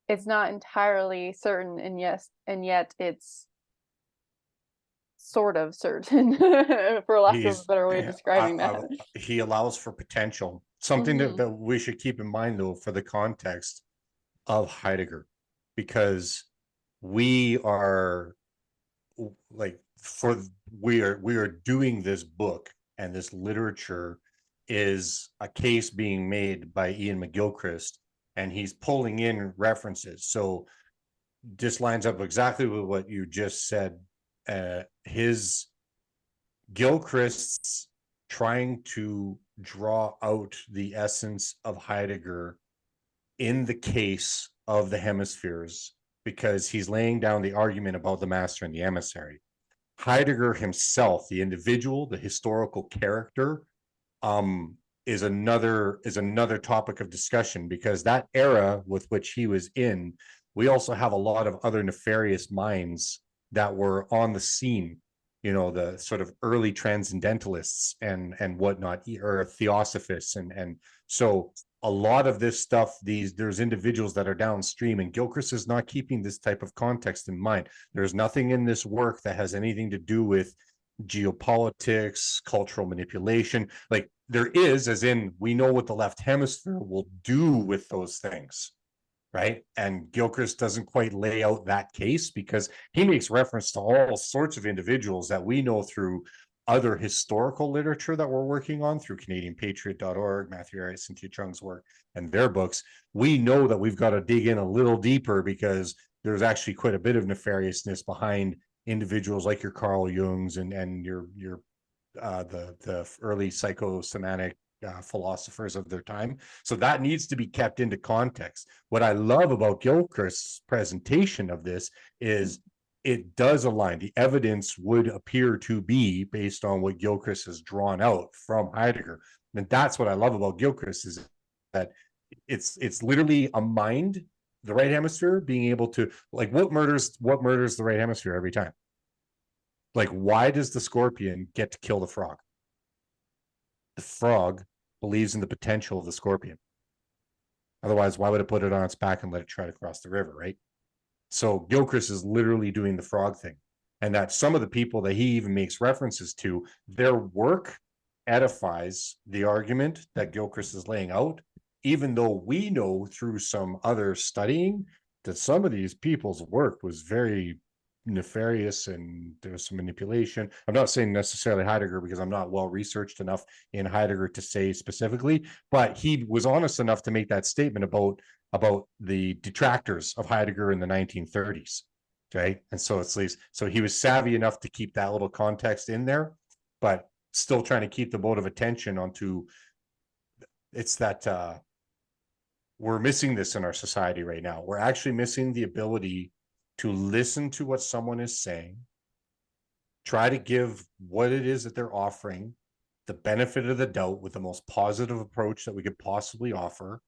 it's not entirely certain, and yet it's sort of certain, for lack of a better way of describing that. He allows for potential. Something Mhm. that we should keep in mind, though, for the context of Heidegger, because we are doing this book, and this literature is a case being made by Iain McGilchrist, and he's pulling in references. So this lines up exactly with what you just said. His Gilchrist's trying to draw out the essence of Heidegger in the case of the hemispheres, because he's laying down the argument about the master and the emissary. Heidegger himself, the individual, the historical character, is another topic of discussion, because that era with which he was in, we also have a lot of other nefarious minds that were on the scene, the sort of early transcendentalists and whatnot, or theosophists, and so a lot of this stuff, there's individuals that are downstream, and Gilchrist is not keeping this type of context in mind. There's nothing in this work that has anything to do with geopolitics, cultural manipulation. Like there is, as in, we know what the left hemisphere will do with those things, right? And Gilchrist doesn't quite lay out that case, because he makes reference to all sorts of individuals that we know through other historical literature that we're working on, through CanadianPatriot.org, Matthew Arias, Cynthia Chung's work, and their books. We know that we've got to dig in a little deeper, because there's actually quite a bit of nefariousness behind individuals like your Carl Jungs and your the early psychosomatic philosophers of their time. So that needs to be kept into context. What I love about Gilchrist's presentation of this is it does align. The evidence would appear to be based on what Gilchrist has drawn out from Heidegger. And that's what I love about Gilchrist, is that it's literally a mind, the right hemisphere, being able to, like, what murders the right hemisphere every time? Like, why does the scorpion get to kill the frog? The frog believes in the potential of the scorpion. Otherwise, why would it put it on its back and let it try to cross the river, right? So Gilchrist is literally doing the frog thing. and that some of the people that he even makes references to, their work edifies the argument that Gilchrist is laying out, even though we know through some other studying that some of these people's work was very nefarious and there was some manipulation. I'm not saying necessarily Heidegger, because I'm not well researched enough in Heidegger to say specifically, but he was honest enough to make that statement about the detractors of Heidegger in the 1930s. Okay. And so it's least, so he was savvy enough to keep that little context in there, but still trying to keep the mode of attention onto it's that we're missing this in our society right now. We're actually missing the ability to listen to what someone is saying, try to give what it is that they're offering the benefit of the doubt with the most positive approach that we could possibly offer,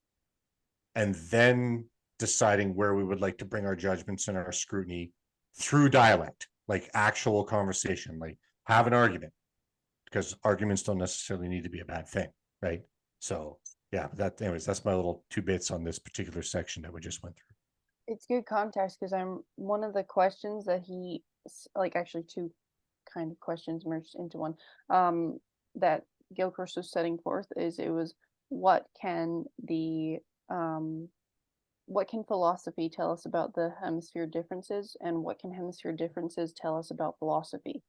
and then deciding where we would like to bring our judgments and our scrutiny through dialect, like actual conversation, like have an argument, because arguments don't necessarily need to be a bad thing, right? So yeah, anyways, that's my little 2 bits on this particular section that we just went through. It's good context, because one of the questions that he, like, actually 2 kind of questions merged into one, that Gilchrist was setting forth what can philosophy tell us about the hemisphere differences, and what can hemisphere differences tell us about philosophy,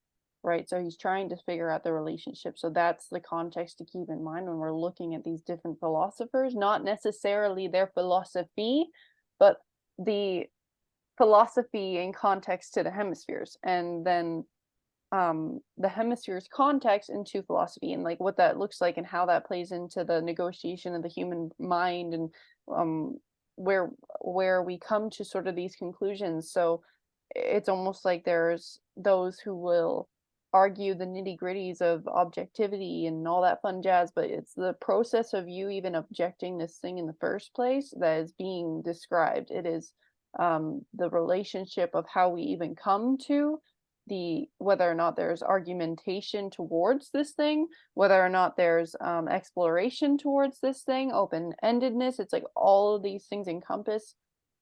right? So he's trying to figure out the relationship. So that's the context to keep in mind when we're looking at these different philosophers, not necessarily their philosophy, but the philosophy in context to the hemispheres, and then the hemispheres context into philosophy, and like what that looks like and how that plays into the negotiation of the human mind, and where we come to sort of these conclusions. So it's almost like there's those who will argue the nitty-gritties of objectivity and all that fun jazz, but it's the process of you even objecting this thing in the first place that is being described. It is the relationship of how we even come to whether or not there's argumentation towards this thing, whether or not there's exploration towards this thing, open-endedness. It's like all of these things encompass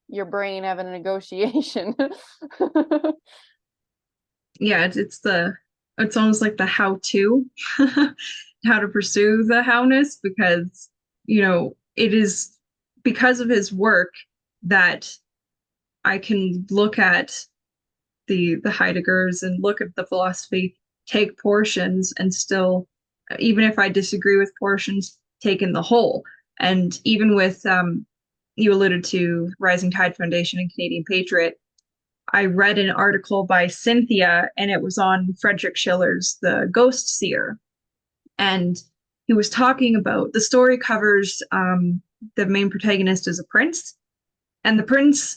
your brain having a negotiation. Yeah, it's almost like the how-to, how to pursue the howness, because, it is because of his work that I can look at the Heideggers and look at the philosophy, take portions, and still, even if I disagree with portions, take in the whole. And even with, you alluded to Rising Tide Foundation and Canadian Patriot, I read an article by Cynthia, and it was on Frederick Schiller's The Ghost Seer. And he was talking about, the story covers the main protagonist is a prince, and the prince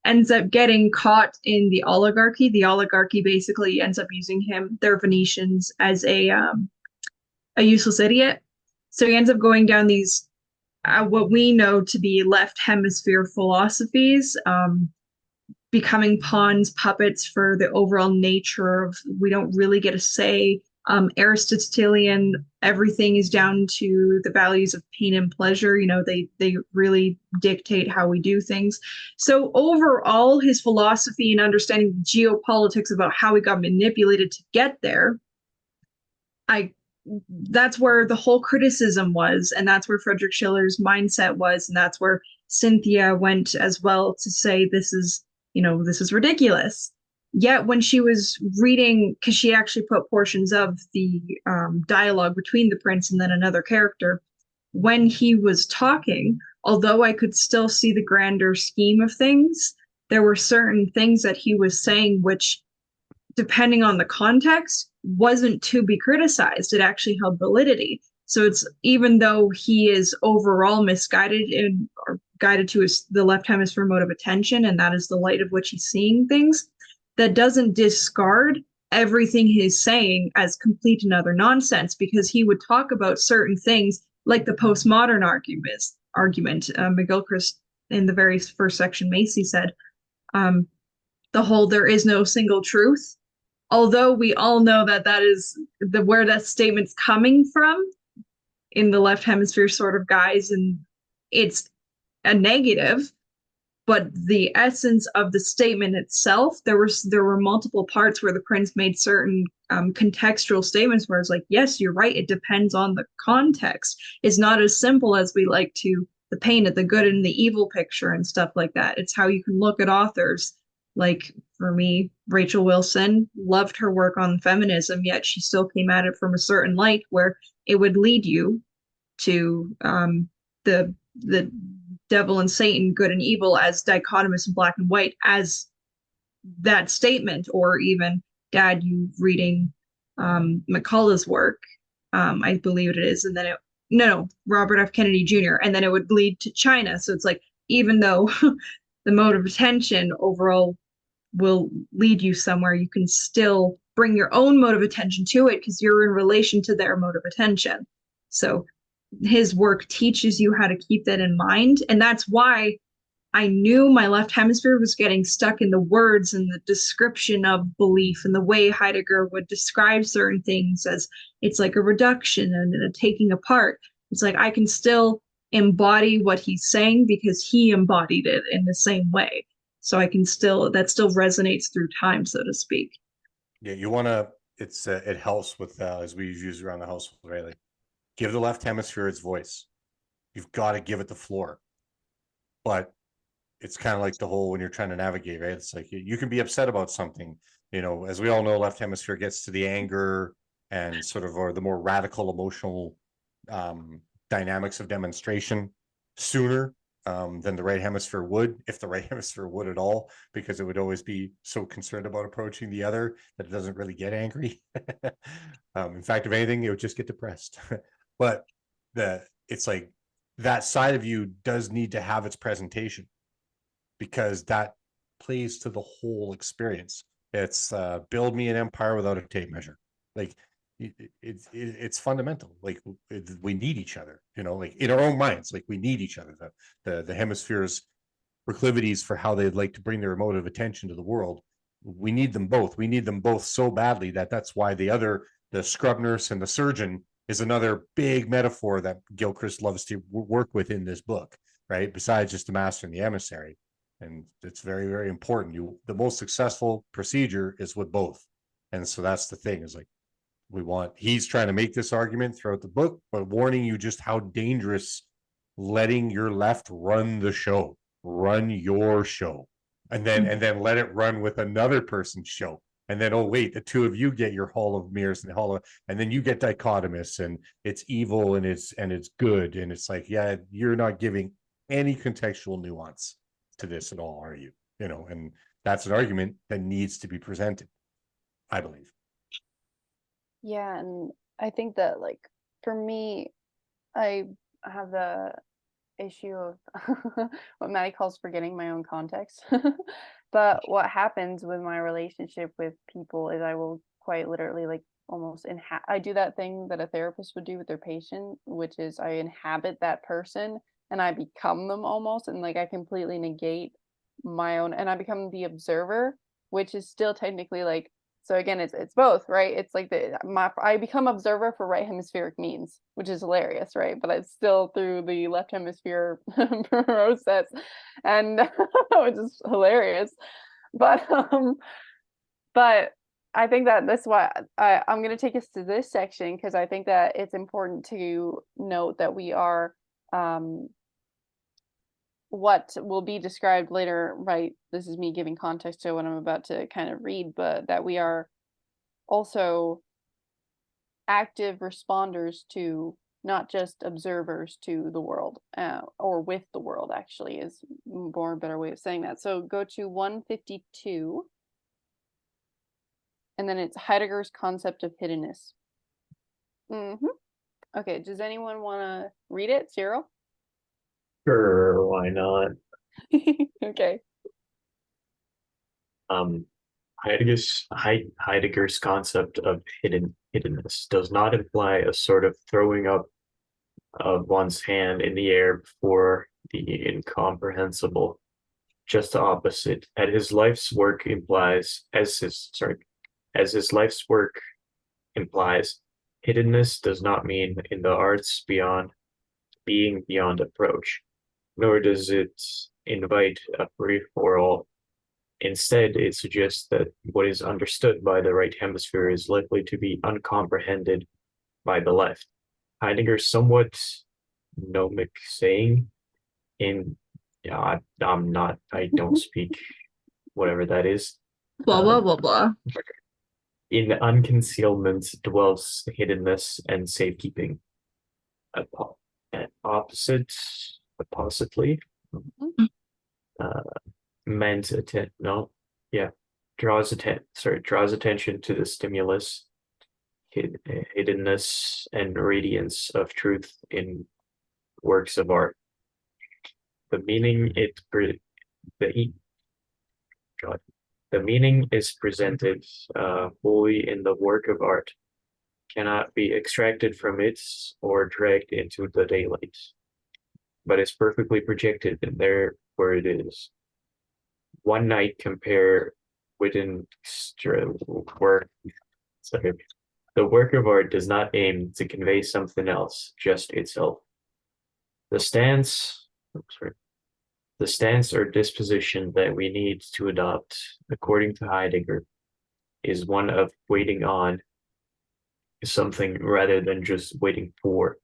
ends up getting caught in the oligarchy. The oligarchy basically ends up using him, they're Venetians, as a useless idiot. So he ends up going down these, what we know to be left hemisphere philosophies, becoming pawns, puppets for the overall nature of, we don't really get a say. Aristotelian, everything is down to the values of pain and pleasure. They really dictate how we do things. So overall, his philosophy and understanding the geopolitics about how we got manipulated to get there, that's where the whole criticism was, and that's where Frederick Schiller's mindset was, and that's where Cynthia went as well to say this is ridiculous. Yet when she was reading, because she actually put portions of the dialogue between the prince and then another character, when he was talking, although I could still see the grander scheme of things, there were certain things that he was saying which, depending on the context, wasn't to be criticized. It actually held validity. So it's, even though he is overall misguided or guided to the left hemisphere mode of attention, and that is the light of which he's seeing things, that doesn't discard everything he's saying as complete and utter nonsense, because he would talk about certain things like the postmodern argument. McGilchrist, in the very first section, Macy said, the whole there is no single truth. Although we all know that is where that statement's coming from in the left hemisphere sort of guys, and it's a negative. but the essence of the statement itself, there were multiple parts where the prince made certain contextual statements where it's like, yes, you're right, it depends on the context. It's not as simple as we like to the paint it, the good and the evil picture and stuff like that. It's how you can look at authors. Like for me, Rachel Wilson, loved her work on feminism, yet she still came at it from a certain light where it would lead you to the devil and Satan, good and evil, as dichotomous and black and white as that statement. Or even Dad, you reading McCullough's work, I believe it is, and then Robert F. Kennedy Jr., and then it would lead to China. So it's like, even though the mode of attention overall will lead you somewhere, you can still bring your own mode of attention to it because you're in relation to their mode of attention. So his work teaches you how to keep that in mind. And that's why I knew my left hemisphere was getting stuck in the words and the description of belief and the way Heidegger would describe certain things as it's like a reduction and a taking apart. It's like I can still embody what he's saying because he embodied it in the same way. So I can still, that still resonates through time, so to speak. Yeah, you want to, it helps with, as we use around the house, right? Like, give the left hemisphere its voice. You've got to give it the floor. But it's kind of like the whole, when you're trying to navigate, right? It's like you can be upset about something, as we all know, left hemisphere gets to the anger and sort of, or the more radical emotional dynamics of demonstration sooner than the right hemisphere would, if the right hemisphere would at all, because it would always be so concerned about approaching the other that it doesn't really get angry. In fact, if anything, it would just get depressed. But it's like that side of you does need to have its presentation, because that plays to the whole experience. It's build me an empire without a tape measure. Like it's fundamental. Like we need each other, like in our own minds, like we need each other. The hemispheres proclivities for how they'd like to bring their emotive attention to the world. We need them both. We need them both so badly that's why the scrub nurse and the surgeon is another big metaphor that Gilchrist loves to work with in this book, right? Besides just the master and the emissary. And it's very, very important. The most successful procedure is with both. And so that's the thing, is like, he's trying to make this argument throughout the book, but warning you just how dangerous letting your left run the show, run your show, and then let it run with another person's show. And then, oh wait, the two of you get your hall of mirrors and then you get dichotomous, and it's evil and it's good. And it's like, yeah, you're not giving any contextual nuance to this at all, are you? And that's an argument that needs to be presented, I believe. Yeah, and I think that, like, for me, I have the issue of what Maddie calls forgetting my own context. But what happens with my relationship with people is I will quite literally, like, almost I do that thing that a therapist would do with their patient, which is I inhabit that person and I become them almost, and like I completely negate my own, and I become the observer, which is still technically like, so again, it's both, right? It's like I become observer for right hemispheric means, which is hilarious, right? But it's still through the left hemisphere process, and which is hilarious. But I think that that's why I'm going to take us to this section, because I think that it's important to note that we are what will be described later, right? This is me giving context to what I'm about to kind of read, but that we are also active responders to, not just observers to the world, or with the world, actually, is more a better way of saying that. So go to 152, and then it's Heidegger's concept of hiddenness. Okay, does anyone want to read it, Cyril? Sure, why not? Okay. Heidegger's concept of hiddenness does not imply a sort of throwing up of one's hand in the air before the incomprehensible. Just the opposite. As his life's work implies, hiddenness does not mean in the arts being beyond approach, nor does it invite a free-for-all. Instead, it suggests that what is understood by the right hemisphere is likely to be uncomprehended by the left. Heidegger's somewhat gnomic saying in, yeah, I don't speak whatever that is. Blah blah blah blah. In unconcealment dwells hiddenness and safekeeping. Oppositely, meant draws attention to the stimulus, hiddenness, and radiance of truth in works of art. The meaning is presented wholly in the work of art, cannot be extracted from it or dragged into the daylight, but is perfectly projected in there where it is. One night compare within work. Sorry. The work of art does not aim to convey something else, just itself. The stance or disposition that we need to adopt, according to Heidegger, is one of waiting on something rather than just waiting for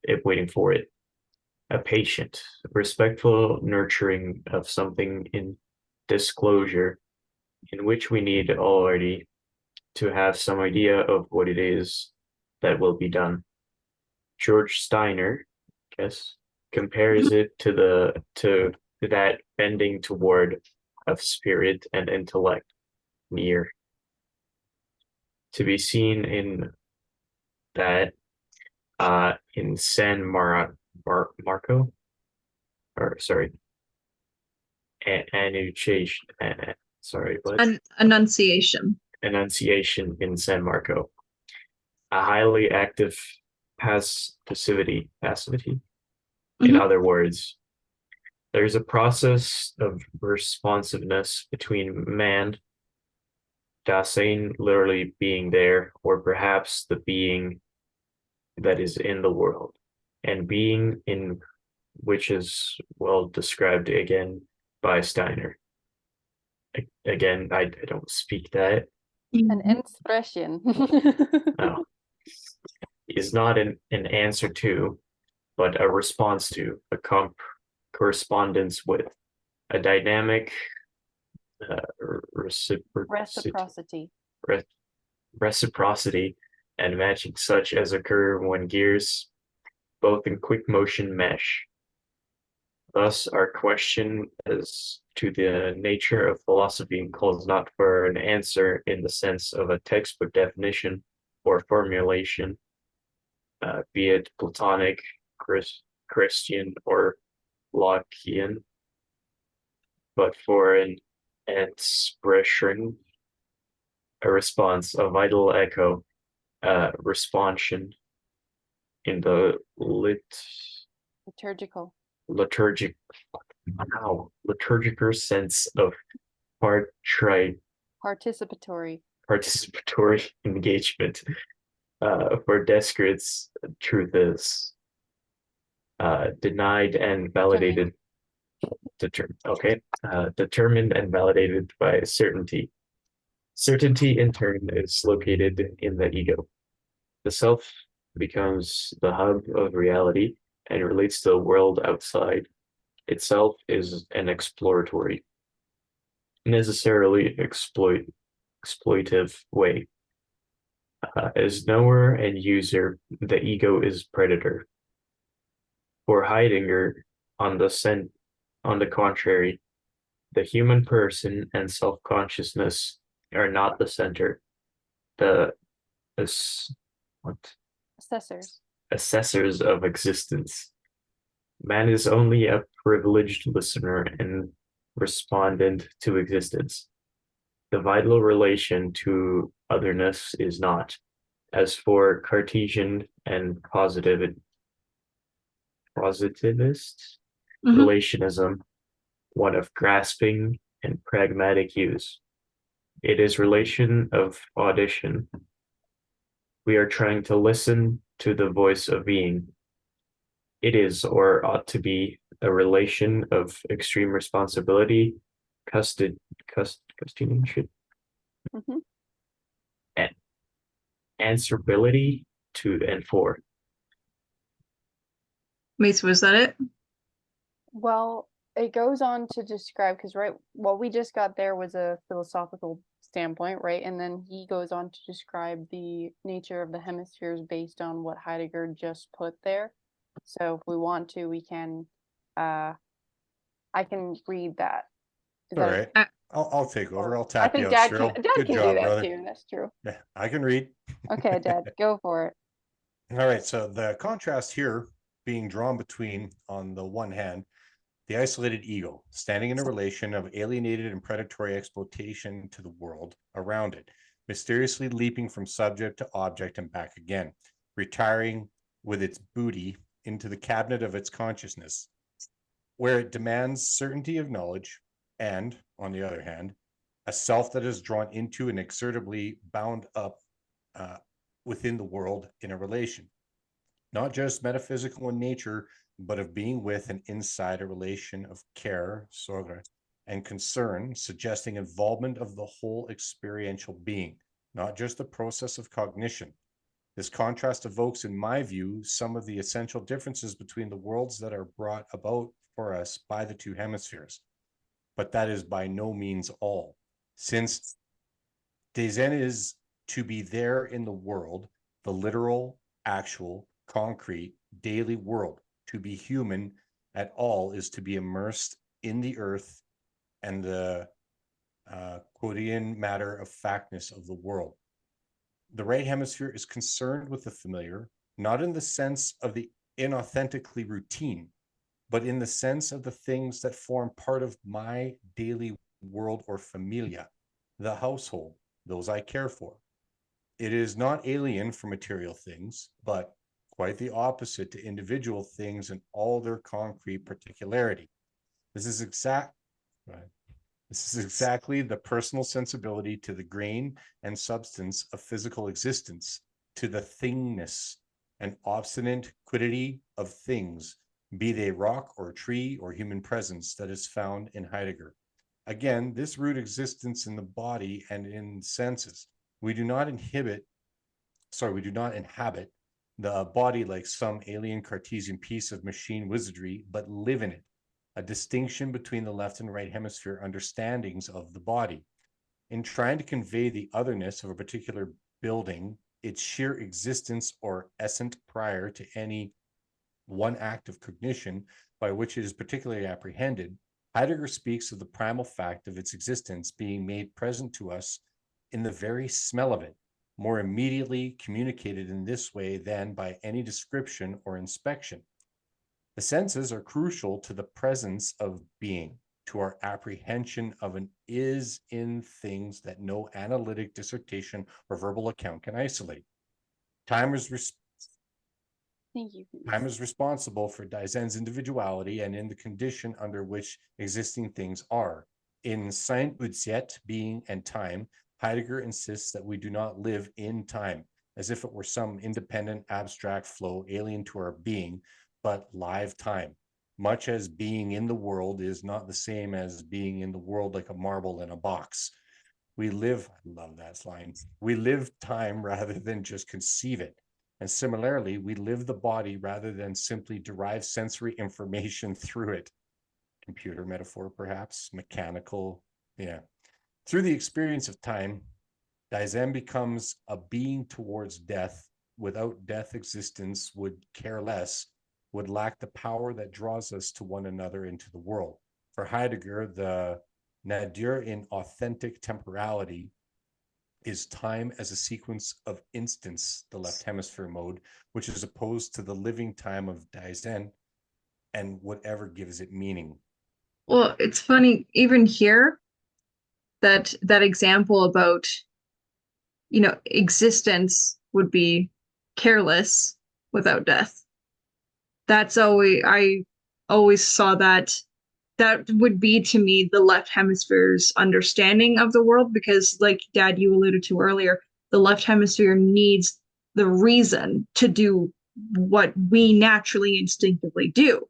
it. A patient, respectful nurturing of something in disclosure, in which we need already to have some idea of what it is that will be done. George Steiner, compares it to that bending toward of spirit and intellect near, to be seen in that in San Marco, Annunciation in San Marco, a highly active passivity. In other words, there's a process of responsiveness between man, Dasein literally being there, or perhaps the being that is in the world, and being in which is well described again by Steiner. Again, I don't speak that. An expression. No. Is not an answer to, but a response to, a correspondence with, a dynamic reciprocity and matching such as occur when gears both in quick motion mesh. Thus our question as to the nature of philosophy calls not for an answer in the sense of a textbook definition or formulation, be it Platonic, Christian, or Lockean, but for an expression, a response, a vital echo, responsion in the liturgical sense of participatory engagement. For Descartes, truth is denied and validated, determined and validated by certainty. Certainty, in turn, is located in the ego. The self becomes the hub of reality and relates to the world outside. Itself is an exploratory, necessarily exploitive way. As knower and user, the ego is predator. For Heidegger, on the contrary, the human person and self-consciousness are not the center. The assessors of existence. Man is only a privileged listener and respondent to existence. The vital relation to otherness is not, as for Cartesian and positivist relationism, one of grasping and pragmatic use. It is relation of audition. We are trying to listen to the voice of being. it is or ought to be a relation of extreme responsibility, custodianship, Mhm. and answerability to and for. Mace, was that it? Well, it goes on to describe, because right, what we just got there was a philosophical standpoint, right? And then he goes on to describe the nature of the hemispheres based on what Heidegger just put there. So if we want to, we can, I can read that. Is All that right. I'll take over. I'll I tap you think out, Dad Cyril. can, Good do job, that brother. too. That's true. Yeah, I can read. Okay, Dad, go for it. All right, so the contrast here being drawn between, on the one hand, the isolated ego, standing in a relation of alienated and predatory exploitation to the world around it, mysteriously leaping from subject to object and back again, retiring with its booty into the cabinet of its consciousness, where it demands certainty of knowledge, and, on the other hand, a self that is drawn into and exertably bound up within the world in a relation, not just metaphysical in nature, but of being with and inside a relation of care, sorge, and concern, suggesting involvement of the whole experiential being, not just the process of cognition. This contrast evokes, in my view, some of the essential differences between the worlds that are brought about for us by the two hemispheres. But that is by no means all, since Dasein is to be there in the world, the literal, actual, concrete, daily world. To be human at all is to be immersed in the earth and the quotidian matter of factness of the world. The right hemisphere is concerned with the familiar, not in the sense of the inauthentically routine, but in the sense of the things that form part of my daily world or familia, the household, those I care for. It is not alien from material things, but quite the opposite to individual things in all their concrete particularity. This is exactly the personal sensibility to the grain and substance of physical existence, to the thingness and obstinate quiddity of things, be they rock or tree or human presence, that is found in Heidegger. Again, this root existence in the body and in senses. We do not inhabit the body like some alien Cartesian piece of machine wizardry, but live in it. A distinction between the left and right hemisphere understandings of the body. In trying to convey the otherness of a particular building, its sheer existence or essence prior to any one act of cognition by which it is particularly apprehended, Heidegger speaks of the primal fact of its existence being made present to us in the very smell of it, more immediately communicated in this way than by any description or inspection. The senses are crucial to the presence of being, to our apprehension of an is in things that no analytic dissertation or verbal account can isolate. Time is Thank you. Time is responsible for Daizen's individuality and in the condition under which existing things are. In Sein und Zeit, being and time, Heidegger insists that we do not live in time, as if it were some independent abstract flow alien to our being, but live time. Much as being in the world is not the same as being in the world like a marble in a box. We live, I love that line, we live time rather than just conceive it. And similarly, we live the body rather than simply derive sensory information through it. Computer metaphor, perhaps, mechanical, yeah. Through the experience of time, Daizen becomes a being towards death. Without death, existence would care less, would lack the power that draws us to one another into the world. For Heidegger, the nadir in authentic temporality is time as a sequence of instants, the left hemisphere mode, which is opposed to the living time of Daizen and whatever gives it meaning. Well, it's funny, even here, that example about, existence would be careless without death. That's always, I always saw that would be to me the left hemisphere's understanding of the world, because like Dad, you alluded to earlier, the left hemisphere needs the reason to do what we naturally instinctively do.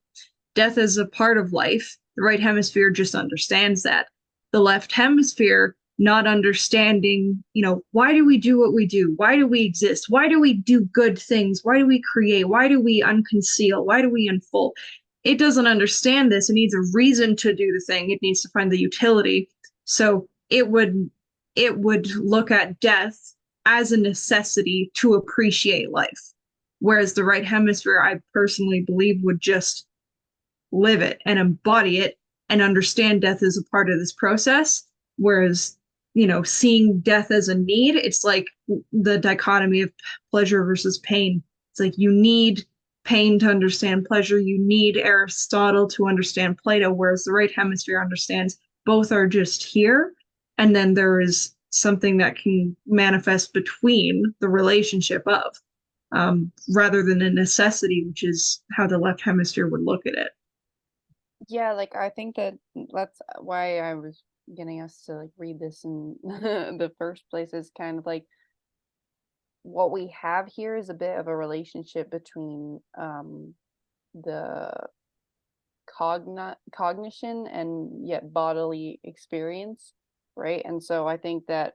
Death is a part of life. The right hemisphere just understands that. The left hemisphere not understanding, why do we do what we do? Why do we exist? Why do we do good things? Why do we create? Why do we unconceal? Why do we unfold? It doesn't understand this. It needs a reason to do the thing. It needs to find the utility. So it would look at death as a necessity to appreciate life. Whereas the right hemisphere, I personally believe, would just live it and embody it and understand death as a part of this process. Whereas, seeing death as a need, it's like the dichotomy of pleasure versus pain. It's like you need pain to understand pleasure. You need Aristotle to understand Plato, whereas the right hemisphere understands both are just here. And then there is something that can manifest between the relationship of, rather than a necessity, which is how the left hemisphere would look at it. Yeah, like I think that's why I was getting us to like read this in the first place, is kind of like what we have here is a bit of a relationship between the cognition and yet bodily experience, right? And so I think that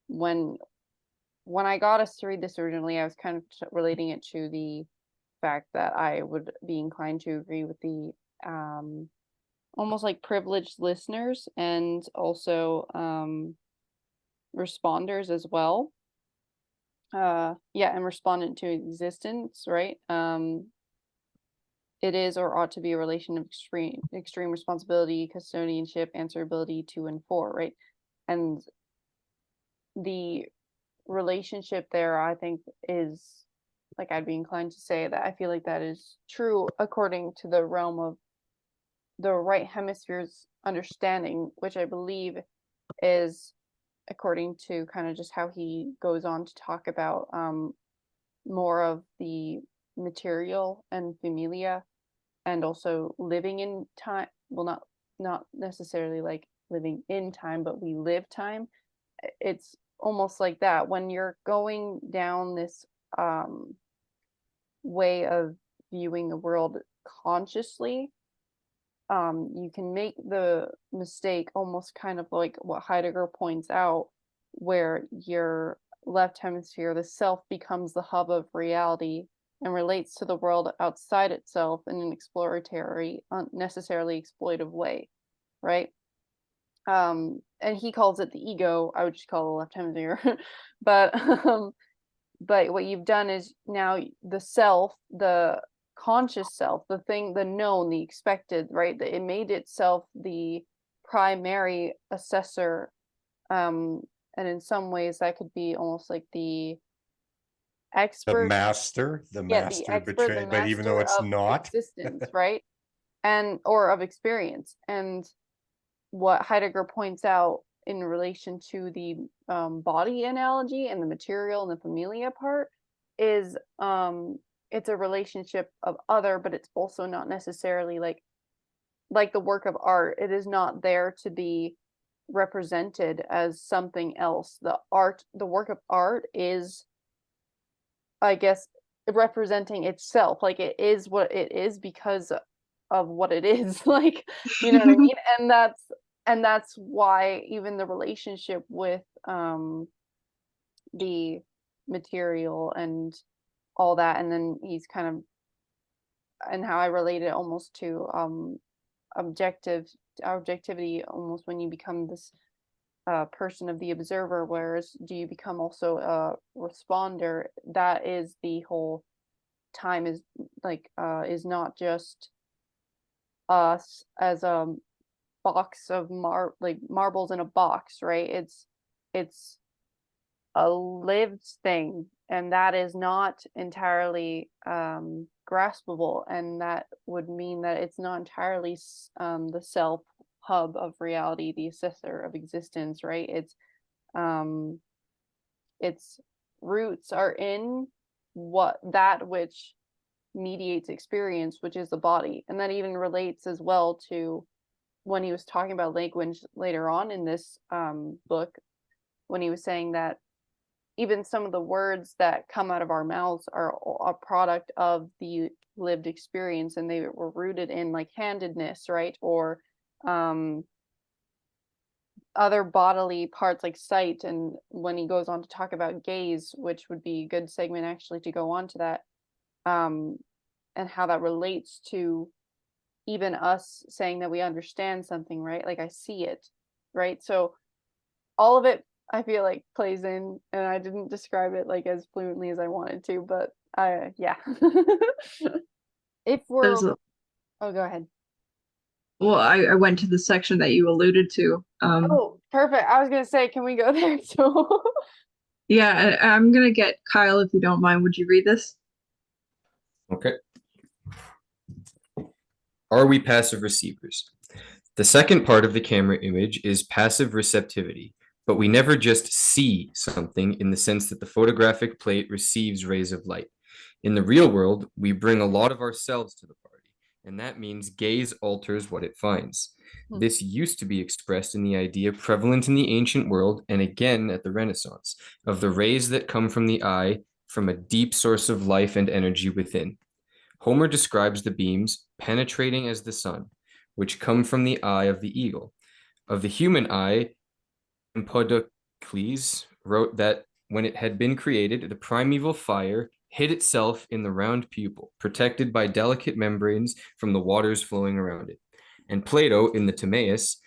when I got us to read this originally, I was kind of relating it to the fact that I would be inclined to agree with the almost like privileged listeners and also responders as well. And respondent to existence, right? It is or ought to be a relation of extreme responsibility, custodianship, answerability to and for, right? And the relationship there, I think, is like, I'd be inclined to say that I feel like that is true according to the realm of the right hemisphere's understanding, which I believe is according to kind of just how he goes on to talk about more of the material and familia, and also living in time. Well, not necessarily like living in time, but we live time. It's almost like that when you're going down this way of viewing the world consciously. You can make the mistake, almost kind of like what Heidegger points out, where your left hemisphere, the self, becomes the hub of reality and relates to the world outside itself in an exploratory, unnecessarily exploitive way, right? And he calls it the ego. I would just call it the left hemisphere. But what you've done is now the self, the conscious self, the thing, the known, the expected, right? It made itself the primary assessor. And in some ways that could be almost like the expert. The master the betrayed, but even though it's of not. existence, right? And or of experience. And what Heidegger points out in relation to the body analogy and the material and the familia part is it's a relationship of other, but it's also not necessarily like the work of art. It is not there to be represented as something else. The work of art is, I guess, representing itself. Like, it is what it is because of what it is. Like, you know what I mean? And that's why even the relationship with the material and all that, and then he's kind of, and how I relate it almost to objectivity, almost when you become this person of the observer, whereas do you become also a responder? That is the whole time, is like is not just us as a box of marbles in a box, right? It's a lived thing, and that is not entirely graspable, and that would mean that it's not entirely the self hub of reality, the assessor of existence, right? Its roots are in that which mediates experience, which is the body. And that even relates as well to when he was talking about language later on in this book, when he was saying that even some of the words that come out of our mouths are a product of the lived experience, and they were rooted in like handedness, right? Or other bodily parts like sight. And when he goes on to talk about gaze, which would be a good segment actually to go on to that, and how that relates to even us saying that we understand something, right? Like I see it, right? So all of it, I feel like, plays in, and I didn't describe it like as fluently as I wanted to, but yeah. If we're, There's a, oh, go ahead. well, I went to the section that you alluded to. Oh, perfect. I was gonna say, can we go there? So Yeah, I'm gonna get Kyle, if you don't mind. Would you read this? Okay. Are we passive receivers? The second part of the camera image is passive receptivity, but we never just see something in the sense that the photographic plate receives rays of light. In the real world, we bring a lot of ourselves to the party, and that means gaze alters what it finds. This used to be expressed in the idea prevalent in the ancient world and again at the Renaissance, of the rays that come from the eye from a deep source of life and energy within. Homer describes the beams penetrating as the sun, which come from the eye of the eagle. Of the human eye, Empedocles wrote that when it had been created, the primeval fire hid itself in the round pupil, protected by delicate membranes from the waters flowing around it. And Plato, in the Timaeus,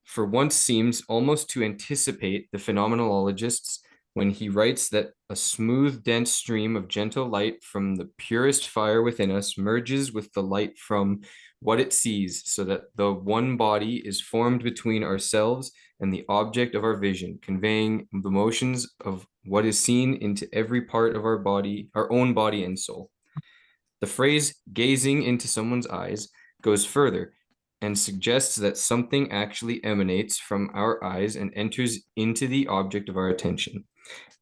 for once seems almost to anticipate the phenomenologists when he writes that a smooth, dense stream of gentle light from the purest fire within us merges with the light from what it sees, so that the one body is formed between ourselves and the object of our vision, conveying the motions of what is seen into every part of our body, our own body and soul. The phrase gazing into someone's eyes goes further and suggests that something actually emanates from our eyes and enters into the object of our attention.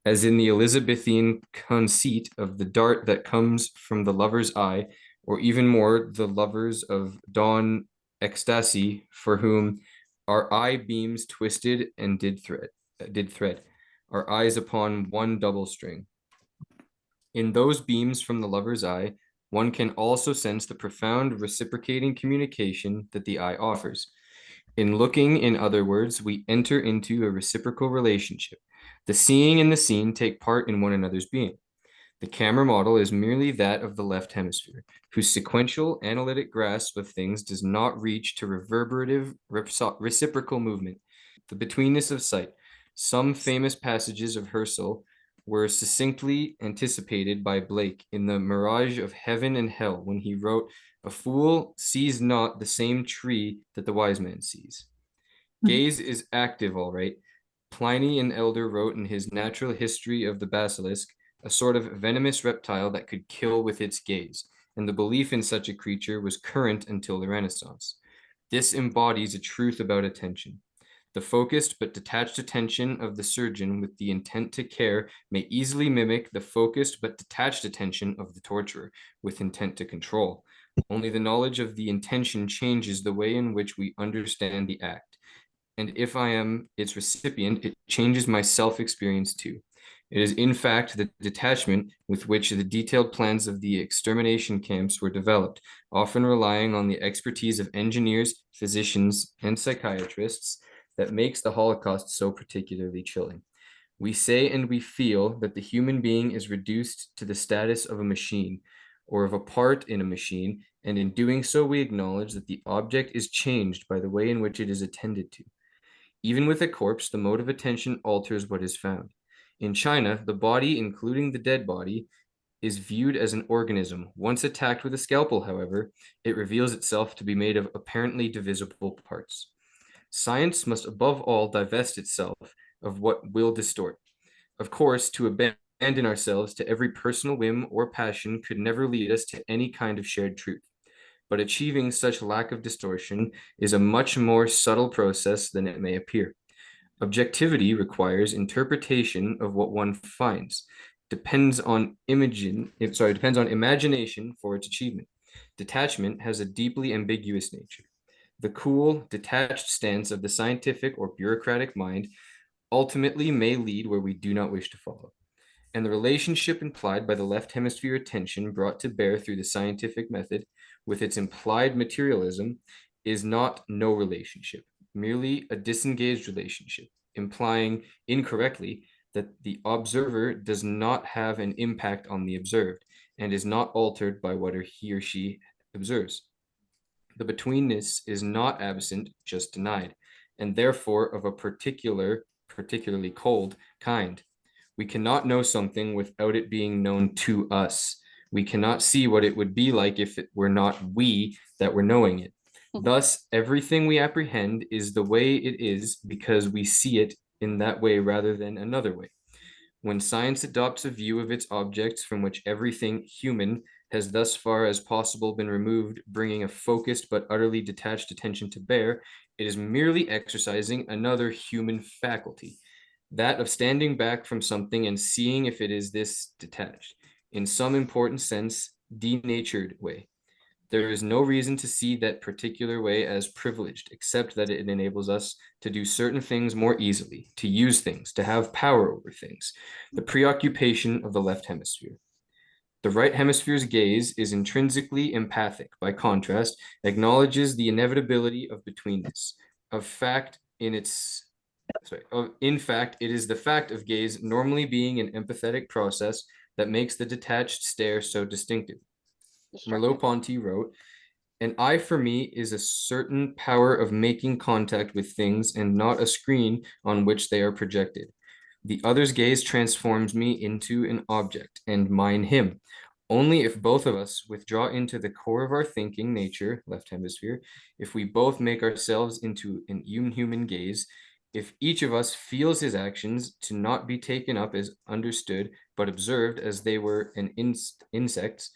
As in the Elizabethan conceit of the dart that comes from the lover's eye, or even more, the lovers of dawn ecstasy, for whom our eye beams twisted and did thread, our eyes upon one double string. In those beams from the lover's eye, one can also sense the profound reciprocating communication that the eye offers. In looking, in other words, we enter into a reciprocal relationship. The seeing and the seen take part in one another's being. The camera model is merely that of the left hemisphere, whose sequential analytic grasp of things does not reach to reverberative reciprocal movement. The betweenness of sight. Some famous passages of Herschel were succinctly anticipated by Blake in The Mirage of Heaven and Hell when he wrote, "A fool sees not the same tree that the wise man sees." Gaze is active, all right. Pliny an Elder wrote in his Natural History of the Basilisk, a sort of venomous reptile that could kill with its gaze, and the belief in such a creature was current until the Renaissance. This embodies a truth about attention. The focused but detached attention of the surgeon with the intent to care may easily mimic the focused but detached attention of the torturer with intent to control. Only the knowledge of the intention changes the way in which we understand the act. And if I am its recipient, it changes my self-experience too. It is in fact the detachment with which the detailed plans of the extermination camps were developed, often relying on the expertise of engineers, physicians, and psychiatrists, that makes the Holocaust so particularly chilling. We say and we feel that the human being is reduced to the status of a machine, or of a part in a machine, and in doing so we acknowledge that the object is changed by the way in which it is attended to. Even with a corpse, the mode of attention alters what is found. In China, the body, including the dead body, is viewed as an organism. Once attacked with a scalpel, however, it reveals itself to be made of apparently divisible parts. Science must above all divest itself of what will distort. Of course, to abandon ourselves to every personal whim or passion could never lead us to any kind of shared truth. But achieving such lack of distortion is a much more subtle process than it may appear. Objectivity requires interpretation of what one finds, depends on imagination for its achievement. Detachment has a deeply ambiguous nature. The cool, detached stance of the scientific or bureaucratic mind ultimately may lead where we do not wish to follow. and the relationship implied by the left hemisphere attention brought to bear through the scientific method with its implied materialism is not no relationship, merely a disengaged relationship, implying incorrectly that the observer does not have an impact on the observed and is not altered by what he or she observes. The betweenness is not absent, just denied, and therefore of a particularly cold kind. We cannot know something without it being known to us. We cannot see what it would be like if it were not we that were knowing it. Thus, everything we apprehend is the way it is because we see it in that way rather than another way. When science adopts a view of its objects from which everything human has thus far as possible been removed, bringing a focused but utterly detached attention to bear, it is merely exercising another human faculty, that of standing back from something and seeing if it is this detached, in some important sense, denatured way. There is no reason to see that particular way as privileged, except that it enables us to do certain things more easily, to use things, to have power over things. The preoccupation of the left hemisphere. The right hemisphere's gaze is intrinsically empathic, by contrast, acknowledges the inevitability of betweenness. In fact, it is the fact of gaze normally being an empathetic process that makes the detached stare so distinctive. Merleau-Ponty wrote, "An eye for me is a certain power of making contact with things and not a screen on which they are projected. The other's gaze transforms me into an object, and mine him. Only if both of us withdraw into the core of our thinking nature, left hemisphere, if we both make ourselves into an human gaze, if each of us feels his actions to not be taken up as understood, but observed as they were an insects.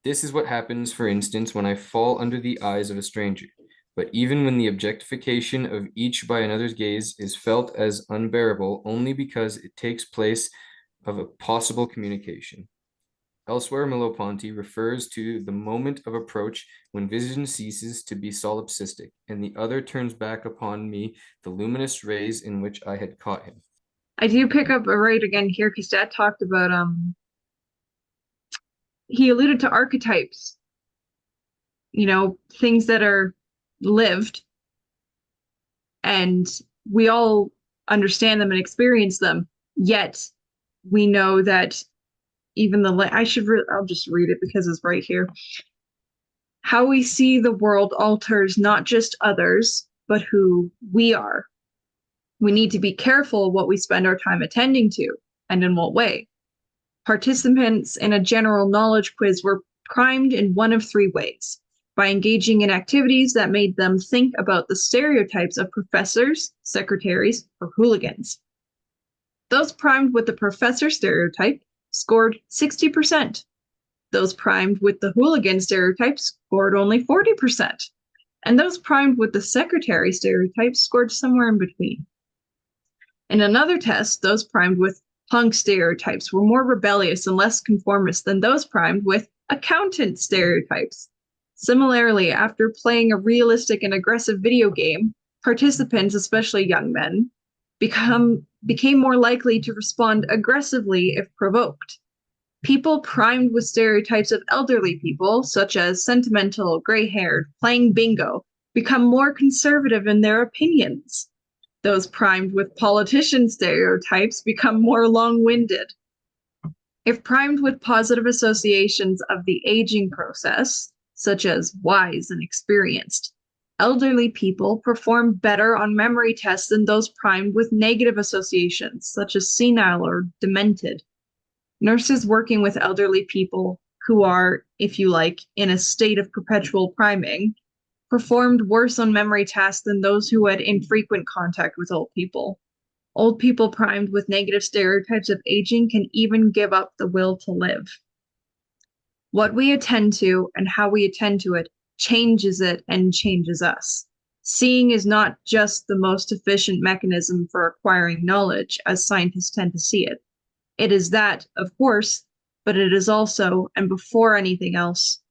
This is what happens, for instance, when I fall under the eyes of a stranger. But even when the objectification of each by another's gaze is felt as unbearable only because it takes place of a possible communication." Elsewhere, Merleau-Ponty refers to the moment of approach when vision ceases to be solipsistic, and the other turns back upon me the luminous rays in which I had caught him. I do pick up a right again here because Dad talked about he alluded to archetypes, things that are lived, and we all understand them and experience them, yet we know that even I'll just read it because it's right here. How we see the world alters not just others, but who we are. We need to be careful what we spend our time attending to and in what way. Participants in a general knowledge quiz were primed in one of three ways: by engaging in activities that made them think about the stereotypes of professors, secretaries, or hooligans. Those primed with the professor stereotype scored 60%. Those primed with the hooligan stereotype scored only 40%. And those primed with the secretary stereotype scored somewhere in between. In another test, those primed with punk stereotypes were more rebellious and less conformist than those primed with accountant stereotypes. Similarly, after playing a realistic and aggressive video game, participants, especially young men, became more likely to respond aggressively if provoked. People primed with stereotypes of elderly people, such as sentimental, gray-haired, playing bingo, become more conservative in their opinions. Those primed with politician stereotypes become more long-winded. If primed with positive associations of the aging process, such as wise and experienced, elderly people perform better on memory tests than those primed with negative associations, such as senile or demented. Nurses working with elderly people who are, if you like, in a state of perpetual priming, performed worse on memory tasks than those who had infrequent contact with old people. Old people primed with negative stereotypes of aging can even give up the will to live. What we attend to and how we attend to it changes it and changes us. Seeing is not just the most efficient mechanism for acquiring knowledge, as scientists tend to see it. It is that, of course, but it is also, and before anything else,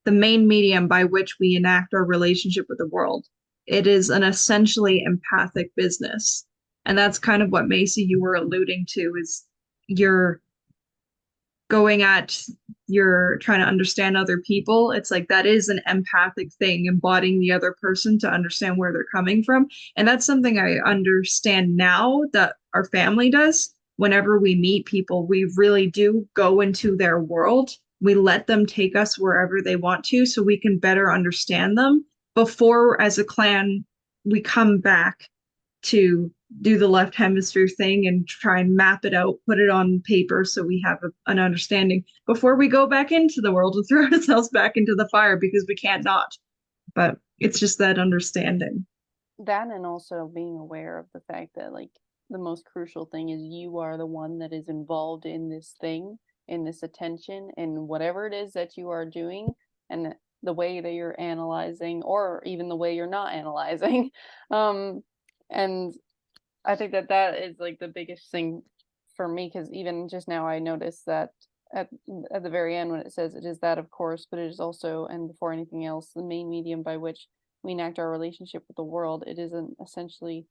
the main medium by which we enact our relationship with the world. It is an essentially empathic business. And that's kind of what, Macy, you were alluding to, is you're going at, you're trying to understand other people. It's like that is an empathic thing, embodying the other person to understand where they're coming from. And that's something I understand now that our family does. Whenever we meet people, we really do go into their world. We let them take us wherever they want to so we can better understand them before, as a clan, we come back to do the left hemisphere thing and try and map it out, put it on paper so we have an understanding before we go back into the world and throw ourselves back into the fire, because we can't not. But it's just that understanding. That, and also being aware of the fact that, like, the most crucial thing is you are the one that is involved in this thing, in this attention, and whatever it is that you are doing, and the way that you're analyzing, or even the way you're not analyzing. And I think that that is like the biggest thing for me, because even just now I noticed that at the very end, when it says it is that, of course, but it is also, and before anything else, the main medium by which we enact our relationship with the world. It is an essentially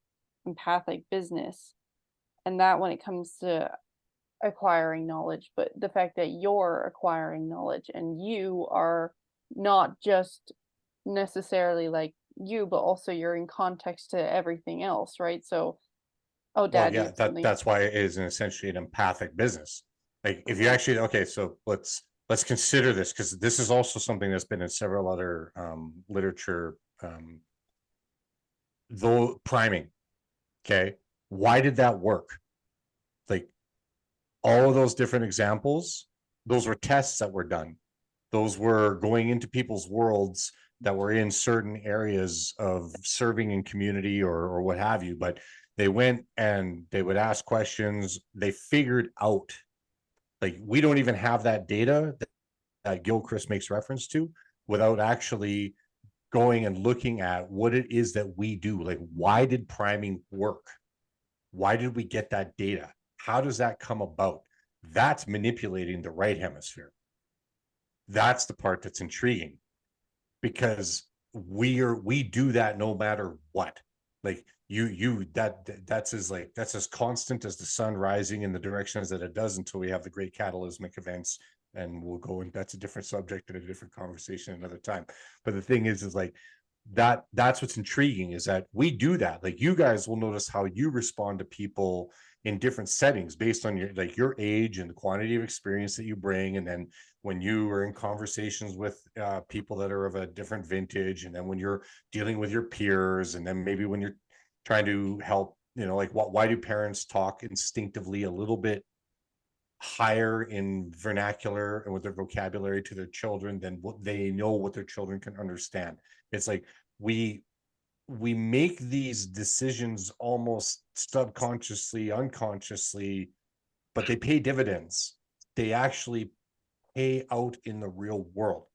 empathic business. And that, when it comes to acquiring knowledge, but the fact that you're acquiring knowledge and you are not just necessarily like you, but also you're in context to everything else, right? So, oh, Well, Dad, you yeah, have something. that's why it is essentially an empathic business. Like if you Mhm. actually, okay, so let's consider this, because this is also something that's been in several other literature. Though priming, okay, why did that work? Like all of those different examples, those were tests that were done. Those were going into people's worlds that were in certain areas of serving in community or what have you. But they went and they would ask questions. They figured out, like, we don't even have that data that Gilchrist makes reference to without actually going and looking at what it is that we do. Like, why did priming work? Why did we get that data? How does that come about? That's manipulating the right hemisphere. That's the part that's intriguing, because we do that no matter what. Like that's as constant as the sun rising in the directions that it does until we have the great cataclysmic events. And we'll go, and that's a different subject and a different conversation another time. But the thing is like that's what's intriguing, is that we do that. Like, you guys will notice how you respond to people in different settings based on your age and the quantity of experience that you bring. And then when you are in conversations with people that are of a different vintage, and then when you're dealing with your peers, and then maybe when you're trying to help, like why do parents talk instinctively a little bit higher in vernacular and with their vocabulary to their children than what they know what their children can understand. It's like we make these decisions almost subconsciously, unconsciously, but they pay dividends. They actually pay out in the real world.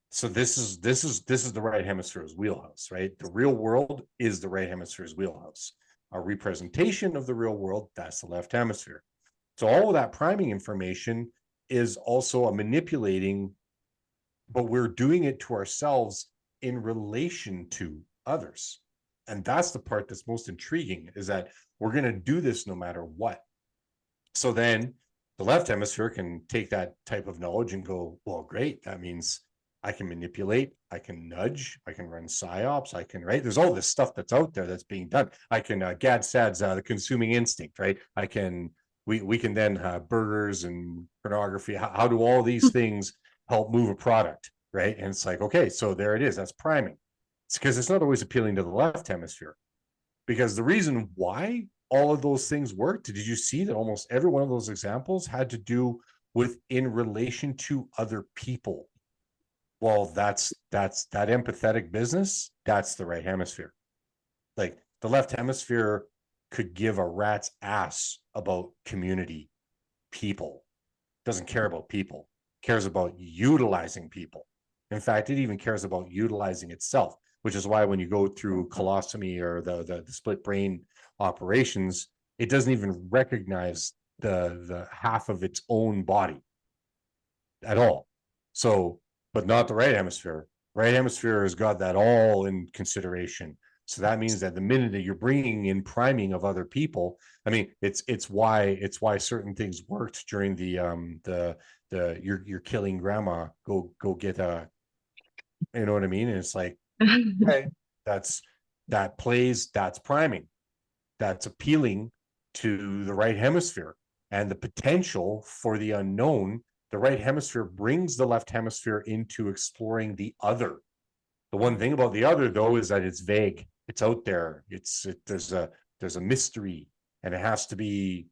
So this is the right hemisphere's wheelhouse, right? The real world is the right hemisphere's wheelhouse. A representation of the real world, that's the left hemisphere. So all of that priming information is also a manipulating, but we're doing it to ourselves in relation to others. And that's the part that's most intriguing, is that we're going to do this no matter what. So then the left hemisphere can take that type of knowledge and go, well, great. That means I can manipulate, I can nudge, I can run psyops, I can, right? There's all this stuff that's out there that's being done. I can, Gad Sad's the consuming instinct, right? I can, we can then have burgers and pornography. How do all these things help move a product, right? And it's like, okay, so there it is. That's priming. It's because it's not always appealing to the left hemisphere. Because the reason why all of those things worked, did you see that almost every one of those examples had to do with in relation to other people? Well, that's that empathetic business. That's the right hemisphere. Like, the left hemisphere could give a rat's ass about community, people. Doesn't care about people, cares about utilizing people. In fact, it even cares about utilizing itself, which is why when you go through colostomy or the split brain operations, it doesn't even recognize the half of its own body at all. So, but not the right hemisphere. Right hemisphere has got that all in consideration. So that means that the minute that you're bringing in priming of other people, I mean, it's why certain things worked during the you're killing grandma, go get a, you know what I mean? And it's like, okay, that's priming, that's appealing to the right hemisphere, and the potential for the unknown. The right hemisphere brings the left hemisphere into exploring the other. The one thing about the other, though, is that it's vague. It's out there. There's a mystery, and it has to be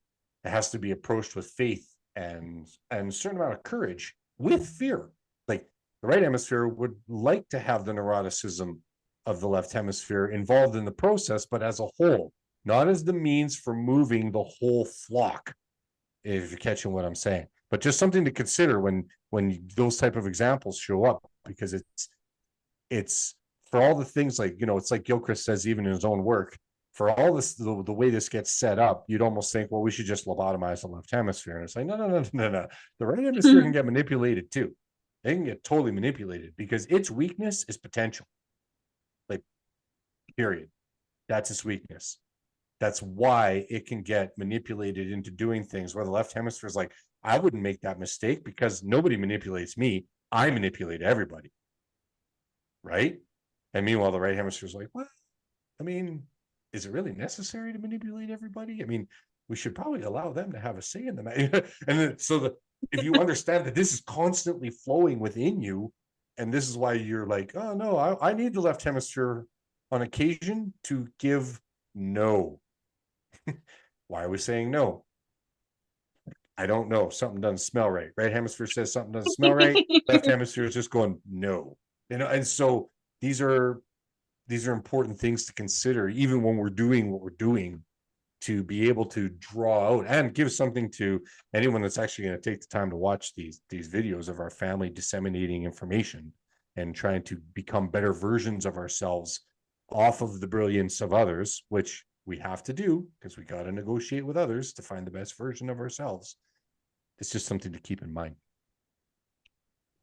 approached with faith and a certain amount of courage, with fear. Like, the right hemisphere would like to have the neuroticism of the left hemisphere involved in the process, but as a whole, not as the means for moving the whole flock, if you're catching what I'm saying. But just something to consider when those type of examples show up, because it's for all the things, like, you know, it's like Gilchrist says, even in his own work, for all this, the way this gets set up, you'd almost think, well, we should just lobotomize the left hemisphere. And it's like, no. The right hemisphere can get manipulated too. They can get totally manipulated, because its weakness is potential. Like, period. That's its weakness. That's why it can get manipulated into doing things where the left hemisphere is like, I wouldn't make that mistake because nobody manipulates me. I manipulate everybody. Right? And meanwhile, the right hemisphere is like, what? I mean, is it really necessary to manipulate everybody? I mean, we should probably allow them to have a say in the matter. And then, if you understand that this is constantly flowing within you, and this is why you're like, oh no, I need the left hemisphere on occasion to give no. Why are we saying no? I don't know. Something doesn't smell right. Right hemisphere says something doesn't smell right. Left hemisphere is just going no. You know, and so these are important things to consider, even when we're doing what we're doing, to be able to draw out and give something to anyone that's actually going to take the time to watch these videos of our family disseminating information and trying to become better versions of ourselves off of the brilliance of others, which we have to do because we got to negotiate with others to find the best version of ourselves. It's just something to keep in mind.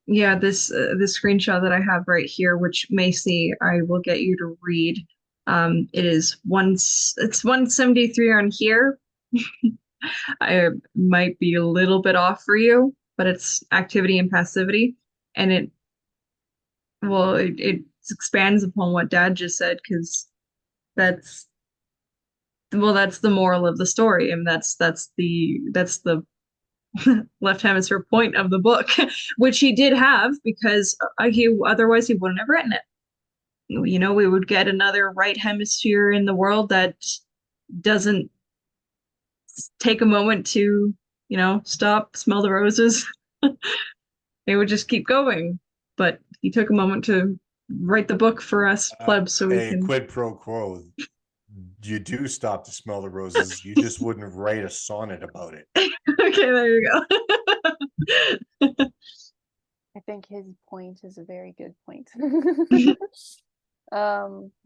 Yeah, this screenshot that I have right here, which Macy, I will get you to read. It's 173 on here. I might be a little bit off for you, but it's activity and passivity, and it expands upon what Dad just said, because that's the moral of the story, and that's the left hemisphere point of the book, which he did have, because otherwise he wouldn't have written it. You know, we would get another right hemisphere in the world that doesn't take a moment to, you know, stop, smell the roses. They would just keep going. But he took a moment to write the book for us plebs, so we can. Quid pro quo. You do stop to smell the roses. You just wouldn't write a sonnet about it. Okay, there you go. I think his point is a very good point.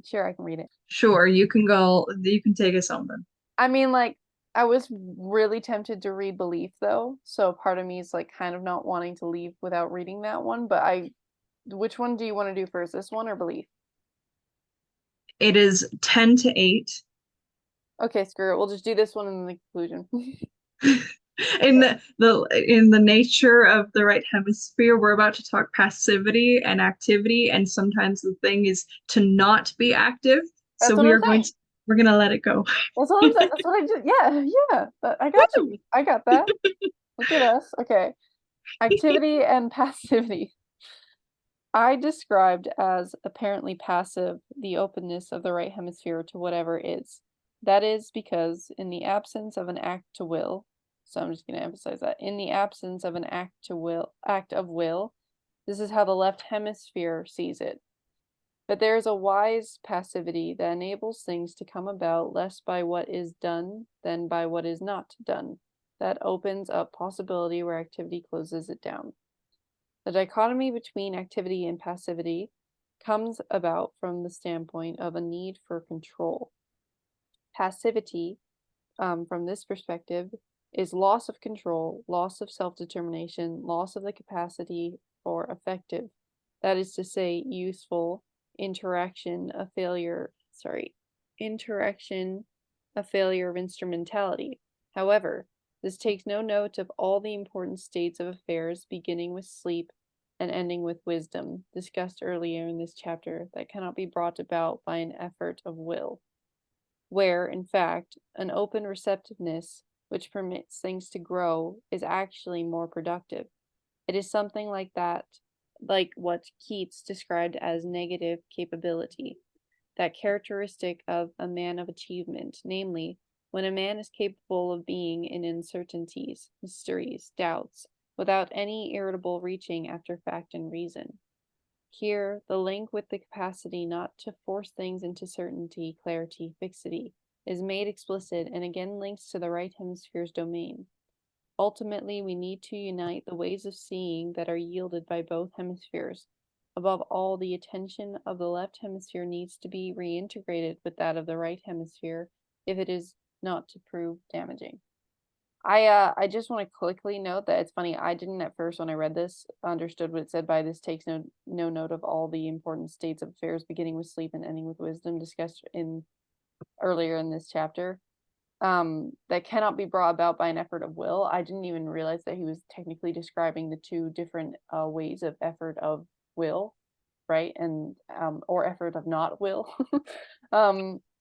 Sure, I can read it. Sure, you can go. You can take us home then. I mean, like, I was really tempted to read Belief, though, so part of me is like kind of not wanting to leave without reading that one. But which one do you want to do first, this one or Belief? It is 10 to 8. Okay, screw it. We'll just do this one in the conclusion. In the nature of the right hemisphere, we're about to talk passivity and activity, and sometimes the thing is to not be active. That's So we're gonna let it go. That's what I'm saying. That's what I did. Yeah. I got you. I got that. Look at us. Okay. Activity and passivity. I described as apparently passive the openness of the right hemisphere to whatever is. That is because in the absence of an act to will, so I'm just going to emphasize that, in the absence of an act of will, this is how the left hemisphere sees it. But there is a wise passivity that enables things to come about less by what is done than by what is not done. That opens up possibility where activity closes it down. The dichotomy between activity and passivity comes about from the standpoint of a need for control. Passivity, from this perspective, is loss of control, loss of self-determination, loss of the capacity for effective, that is to say, useful interaction, a failure interaction, a failure of instrumentality. However, this takes no note of all the important states of affairs, beginning with sleep and ending with wisdom, discussed earlier in this chapter, that cannot be brought about by an effort of will, where, in fact, an open receptiveness which permits things to grow is actually more productive. It is something like that, like what Keats described as negative capability, that characteristic of a man of achievement, namely, when a man is capable of being in uncertainties, mysteries, doubts, without any irritable reaching after fact and reason. Here, the link with the capacity not to force things into certainty, clarity, fixity, is made explicit and again links to the right hemisphere's domain. Ultimately, we need to unite the ways of seeing that are yielded by both hemispheres. Above all, the attention of the left hemisphere needs to be reintegrated with that of the right hemisphere if it is not to prove damaging. I just want to quickly note that it's funny, I didn't at first when I read this understood what it said by this takes no note of all the important states of affairs beginning with sleep and ending with wisdom discussed earlier in this chapter. That cannot be brought about by an effort of will. I didn't even realize that he was technically describing the two different ways of effort of will, right? And or effort of not will.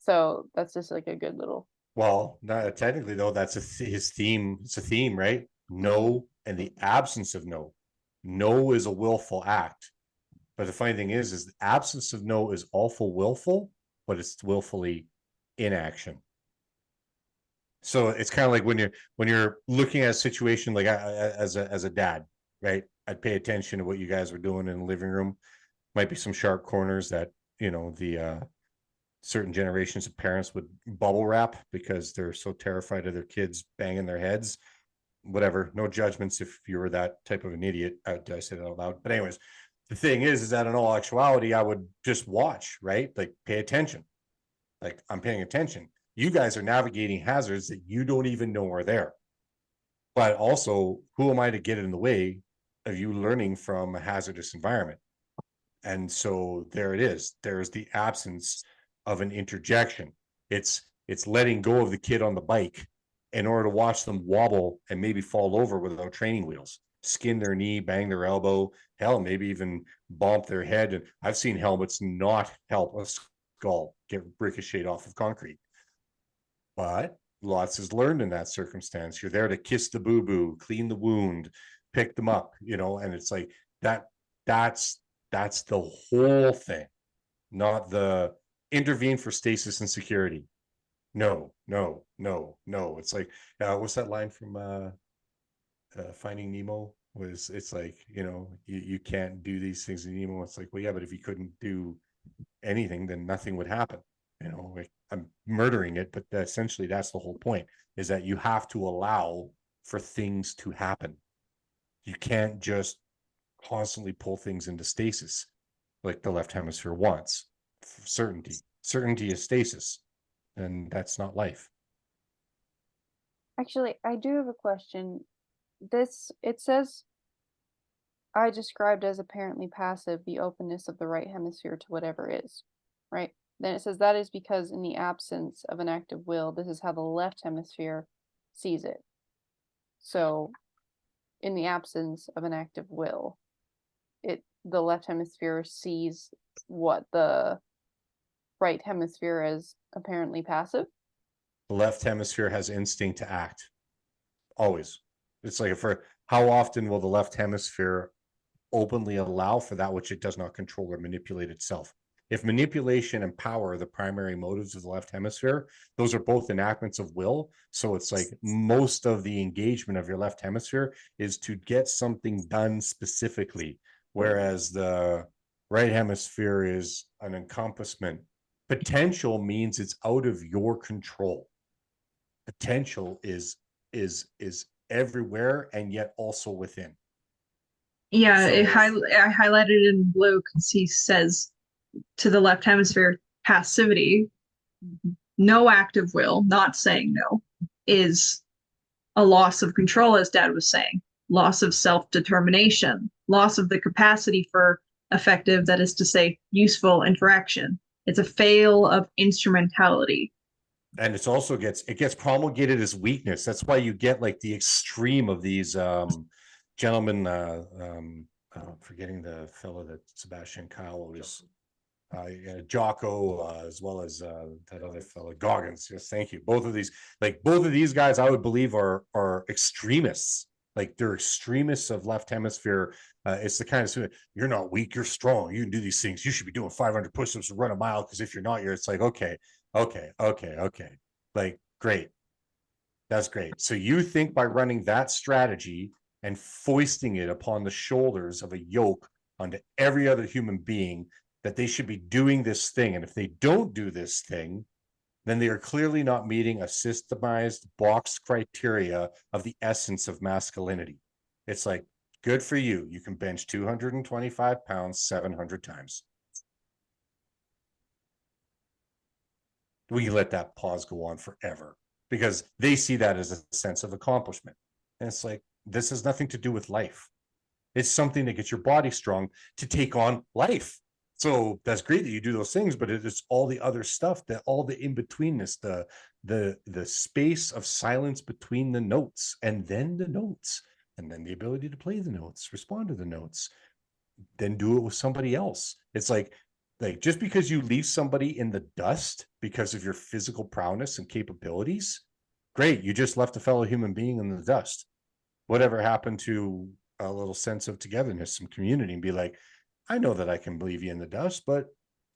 So that's just like a good little. Well, not technically though, that's his theme. It's a theme, right? No and the absence of no. No is a willful act. But the funny thing is the absence of no is awful willful, but it's willfully inaction. So it's kind of like when you're looking at a situation like as a dad, right? I'd pay attention to what you guys were doing in the living room. Might be some sharp corners that, the certain generations of parents would bubble wrap because they're so terrified of their kids banging their heads. Whatever, no judgments if you were that type of an idiot. Did I say that out loud? But anyways, the thing is that in all actuality, I would just watch, right? Like pay attention. Like I'm paying attention. You guys are navigating hazards that you don't even know are there. But also, who am I to get in the way of you learning from a hazardous environment? And so there it is. There's the absence of an interjection. It's letting go of the kid on the bike in order to watch them wobble and maybe fall over without training wheels, skin their knee, bang their elbow, hell, maybe even bump their head. And I've seen helmets not help a skull get ricocheted off of concrete. But lots is learned in that circumstance. You're there to kiss the boo-boo, clean the wound, pick them up, and it's like that's the whole thing, not the intervene for stasis and security. No. It's like, what's that line from Finding Nemo? It's like, you can't do these things in Nemo. It's like, well, yeah, but if you couldn't do anything, then nothing would happen. Like I'm murdering it, but essentially that's the whole point, is that you have to allow for things to happen. You can't just constantly pull things into stasis like the left hemisphere wants. Certainty is stasis, and that's not life. Actually, I do have a question. It says, I described as apparently passive the openness of the right hemisphere to whatever is, right? Then it says that is because in the absence of an active will, this is how the left hemisphere sees it. So in the absence of an active will, the left hemisphere sees what the right hemisphere as apparently passive. The left hemisphere has instinct to act. Always. It's like, how often will the left hemisphere openly allow for that which it does not control or manipulate itself? If manipulation and power are the primary motives of the left hemisphere, those are both enactments of will. So it's like most of the engagement of your left hemisphere is to get something done specifically, whereas the right hemisphere is an encompassment. Potential means it's out of your control. Potential is everywhere and yet also within. Yeah, So- I highlighted it in blue because he says to the left hemisphere, passivity, no active will, not saying no, is a loss of control, as Dad was saying, loss of self-determination, loss of the capacity for effective, that is to say, useful interaction. It's a fail of instrumentality. And it's also it gets promulgated as weakness. That's why you get like the extreme of these gentlemen, forgetting the fellow that Sebastian Kyle was, Jocko, as well as that other fellow Goggins. Yes, thank you. Both of these guys, I would believe are extremists. Like they're extremists of left hemisphere. It's the kind of, you're not weak, you're strong. You can do these things. You should be doing 500 push-ups and run a mile, because if you're not, it's like, okay. Like, great. That's great. So you think by running that strategy and foisting it upon the shoulders of a yoke onto every other human being, that they should be doing this thing. And if they don't do this thing, then they are clearly not meeting a systemized box criteria of the essence of masculinity. It's like, good for you. You can bench 225 pounds 700 times. We let that pause go on forever because they see that as a sense of accomplishment. And it's like, this has nothing to do with life. It's something that gets your body strong to take on life. So that's great that you do those things, but it's all the other stuff, that all the in-betweenness, the space of silence between the notes, and then the notes, and then the ability to play the notes, respond to the notes, then do it with somebody else. It's like just because you leave somebody in the dust because of your physical prowess and capabilities, great, you just left a fellow human being in the dust. Whatever happened to a little sense of togetherness, some community, and be like, I know that I can leave you in the dust, but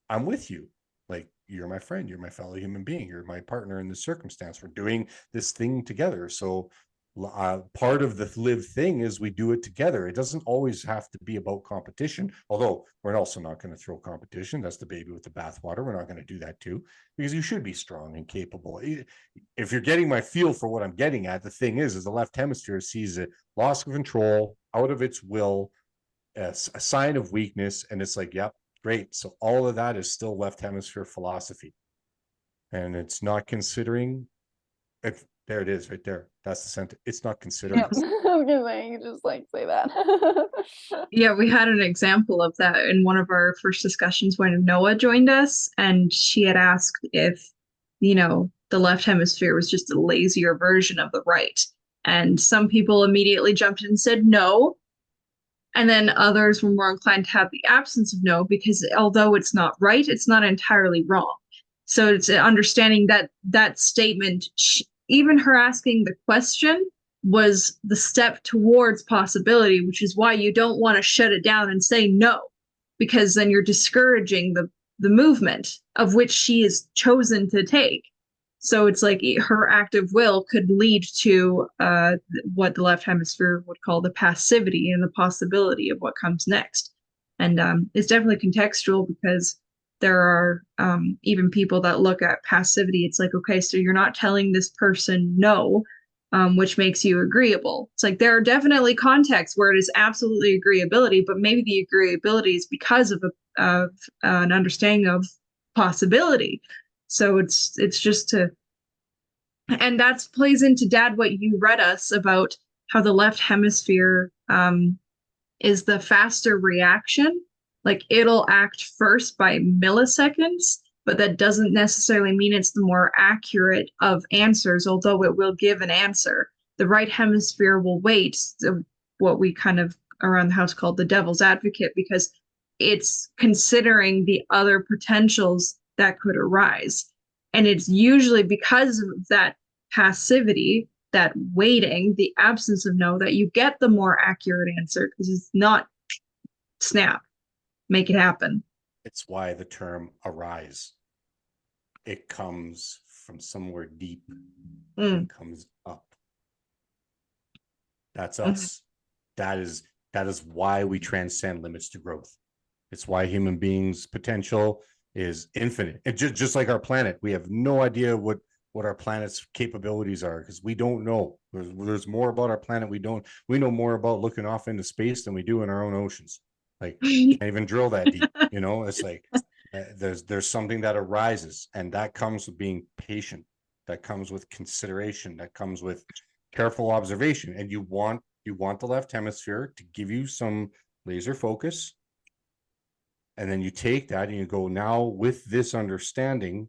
I'm with you. Like, you're my friend, you're my fellow human being, you're my partner in this circumstance. We're doing this thing together. So part of the live thing is we do it together. It doesn't always have to be about competition, although we're also not going to throw competition. That's the baby with the bathwater. We're not going to do that too, because you should be strong and capable. If you're getting my feel for what I'm getting at, the thing is the left hemisphere sees it loss of control, out of its will, a sign of weakness, and it's like, yep, great. So all of that is still left hemisphere philosophy, and it's not considering it. There it is, right there. That's the sentence. It's not considering. Yep. I was gonna say, you just like say that. Yeah, we had an example of that in one of our first discussions when Noah joined us, and she had asked if, the left hemisphere was just a lazier version of the right. And some people immediately jumped in and said no. And then others were more inclined to have the absence of no, because although it's not right, it's not entirely wrong. So it's understanding that that statement, even her asking the question, was the step towards possibility, which is why you don't want to shut it down and say no, because then you're discouraging the movement of which she is chosen to take. So it's like her active will could lead to what the left hemisphere would call the passivity and the possibility of what comes next. And it's definitely contextual, because there are even people that look at passivity. It's like, okay, so you're not telling this person no, which makes you agreeable. It's like there are definitely contexts where it is absolutely agreeability, but maybe the agreeability is because of an understanding of possibility. So it's just to, and that plays into, Dad, what you read us about how the left hemisphere is the faster reaction. Like, it'll act first by milliseconds, but that doesn't necessarily mean it's the more accurate of answers, although it will give an answer. The right hemisphere will wait, what we kind of around the house called the devil's advocate, because it's considering the other potentials that could arise. And it's usually because of that passivity, that waiting, the absence of no, that you get the more accurate answer, because it's not snap, make it happen. It's why the term arise. It comes from somewhere deep. It comes up. That's us. That is why we transcend limits to growth. It's why human beings' potential is infinite. And just like our planet, we have no idea what our planet's capabilities are, because we don't know. There's more about our planet. We know more about looking off into space than we do in our own oceans. Like, can't even drill that deep. It's like there's something that arises, and that comes with being patient. That comes with consideration. That comes with careful observation. And you want the left hemisphere to give you some laser focus, And then you take that and you go, now with this understanding,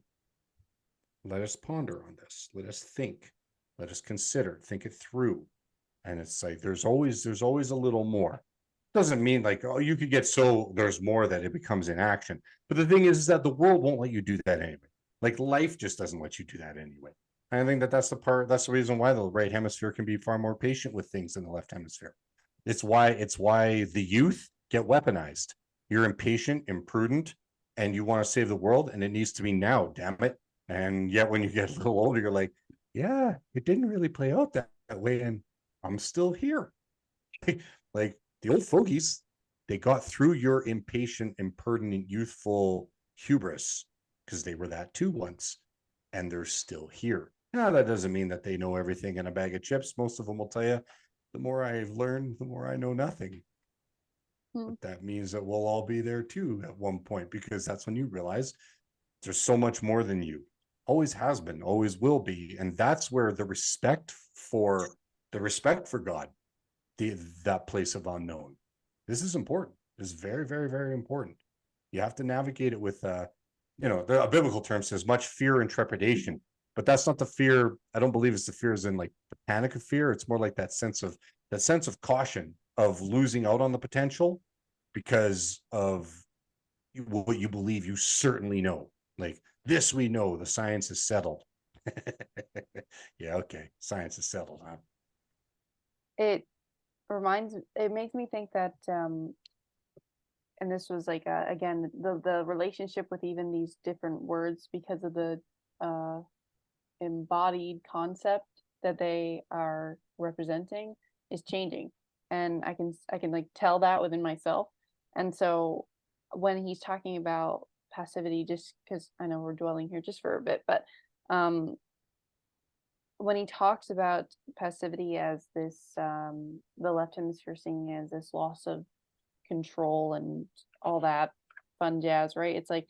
let us ponder on this. Let us think. Let us consider, think it through. And it's like, there's always a little more. Doesn't mean like, oh, you could get so there's more that it becomes inaction. But the thing is that the world won't let you do that anyway. Like life just doesn't let you do that anyway. And I think that's the reason why the right hemisphere can be far more patient with things than the left hemisphere. It's why the youth get weaponized. You're impatient, imprudent, and you want to save the world, and it needs to be now, damn it. And yet when you get a little older, you're like, yeah, it didn't really play out that way, and I'm still here. Like the old fogies, they got through your impatient, impertinent, youthful hubris because they were that too once, and they're still here. Now, that doesn't mean that they know everything in a bag of chips. Most of them will tell you, the more I've learned, the more I know nothing. But that means that we'll all be there too at one point, because that's when you realize there's so much more than you. Always has been, always will be. And that's where the respect for God, that place of unknown. This is important. This is very, very, very important. You have to navigate it with a biblical term says much fear and trepidation, but that's not the fear. I don't believe it's the fear as in like the panic of fear. It's more like that sense of caution of losing out on the potential because of what you believe you certainly know. Like this, we know the science is settled. Yeah, okay, science is settled, huh? It makes me think that and this was like again the relationship with even these different words, because of the embodied concept that they are representing, is changing, and I can like tell that within myself. And so when he's talking about passivity, just because I know we're dwelling here just for a bit, but when he talks about passivity as this the left hemisphere seeing as this loss of control and all that fun jazz, right? It's like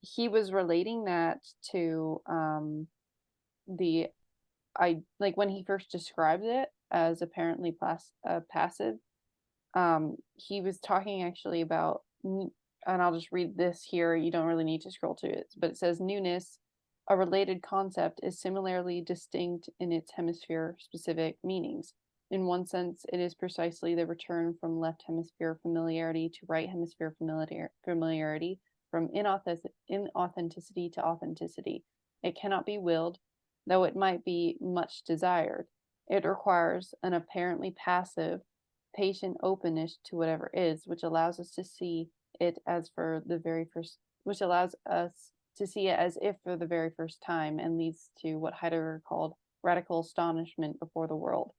he was relating that to like when he first described it as apparently passive, he was talking actually about, and I'll just read this here, you don't really need to scroll to it, but it says newness, a related concept, is similarly distinct in its hemisphere specific meanings. In one sense, it is precisely the return from left hemisphere familiarity to right hemisphere familiarity, from inauthenticity to authenticity. It cannot be willed, though it might be much desired. It requires an apparently passive, patient openness to whatever is, which allows us to see it as which allows us to see it as if for the very first time, and leads to what Heidegger called radical astonishment before the world.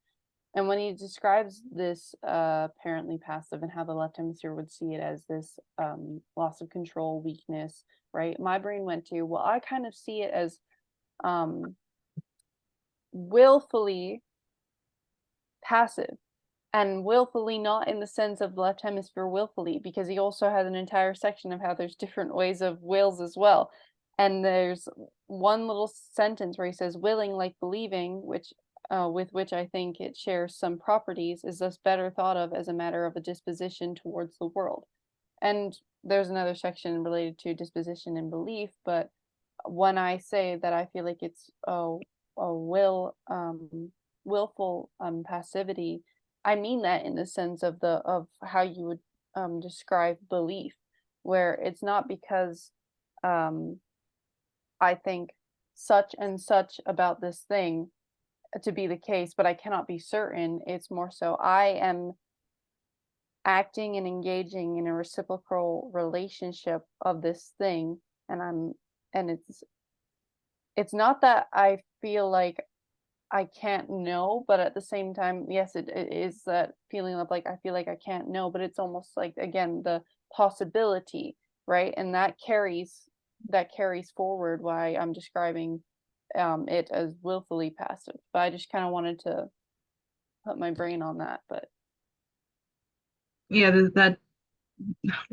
And when he describes this apparently passive and how the left hemisphere would see it as this loss of control, weakness, right? My brain went to, well, I kind of see it as willfully passive, and willfully not in the sense of left hemisphere willfully, because he also has an entire section of how there's different ways of wills as well. And there's one little sentence where he says, willing like believing, which with which I think it shares some properties, is thus better thought of as a matter of a disposition towards the world. And there's another section related to disposition and belief, but when I say that I feel like it's a willful passivity, I mean that in the sense of how you would describe belief, where it's not because I think such and such about this thing to be the case, but I cannot be certain. It's more so I am acting and engaging in a reciprocal relationship of this thing, and it's not that I feel like I can't know, but at the same time, yes, it is that feeling of like I feel like I can't know, but it's almost like, again, the possibility, right? And that carries forward why I'm describing it as willfully passive. But I just kind of wanted to put my brain on that. But yeah, that